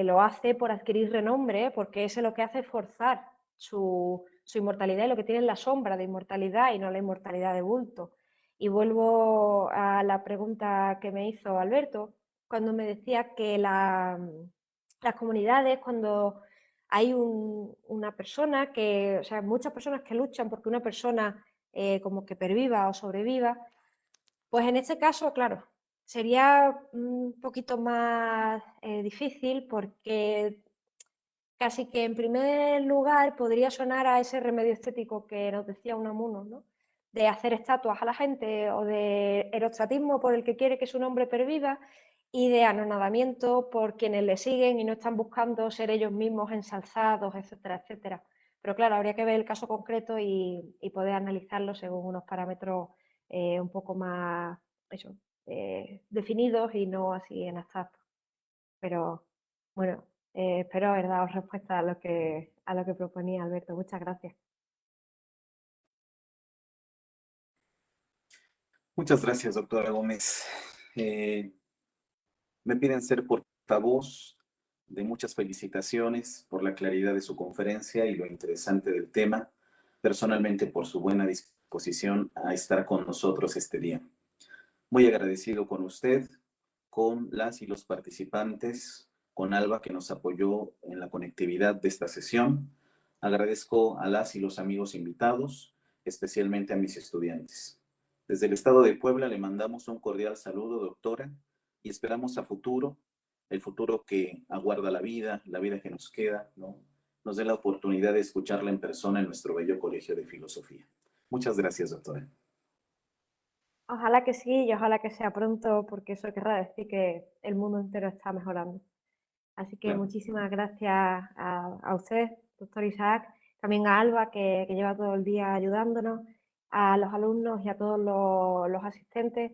S2: lo hace por adquirir renombre, porque ese lo que hace es forzar su inmortalidad, y lo que tiene es la sombra de inmortalidad y no la inmortalidad de bulto. Y vuelvo a la pregunta que me hizo Alberto, cuando me decía que las comunidades, cuando hay una persona que, o sea, muchas personas que luchan porque una persona como que perviva o sobreviva, pues en este caso, claro, sería un poquito más difícil porque casi que en primer lugar podría sonar a ese remedio estético que nos decía Unamuno, ¿no? De hacer estatuas a la gente o de erostratismo por el que quiere que su nombre perviva y de anonadamiento por quienes le siguen y no están buscando ser ellos mismos ensalzados, etcétera, etcétera. Pero claro, habría que ver el caso concreto y poder analizarlo según unos parámetros un poco más eso, definidos y no así en abstracto. Pero bueno, espero haber dado respuesta a lo que proponía Alberto. Muchas gracias.
S1: Muchas gracias, doctora Gómez. Me piden ser portavoz de muchas felicitaciones por la claridad de su conferencia y lo interesante del tema, personalmente por su buena disposición a estar con nosotros este día. Muy agradecido con usted, con las y los participantes, con Alba que nos apoyó en la conectividad de esta sesión. Agradezco a las y los amigos invitados, especialmente a mis estudiantes. Desde el Estado de Puebla le mandamos un cordial saludo, doctora, y esperamos a futuro, el futuro que aguarda la vida que nos queda, ¿no? Nos dé la oportunidad de escucharla en persona en nuestro bello Colegio de Filosofía. Muchas gracias, doctora.
S2: Ojalá que sí y ojalá que sea pronto, porque eso querrá decir que el mundo entero está mejorando. Así que
S1: Claro.
S2: muchísimas gracias a usted, doctor Isaac, también a Alba, que lleva todo el día ayudándonos, a los alumnos y a todos los asistentes.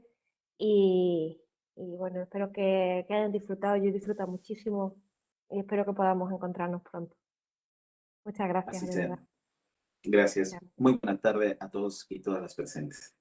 S2: Y bueno, espero que hayan disfrutado. Yo disfruto muchísimo y espero que podamos encontrarnos pronto. Muchas gracias,
S1: Así
S2: de
S1: sea.
S2: verdad.
S1: Gracias.
S2: Gracias.
S1: Muy buena tarde a todos y todas las presentes.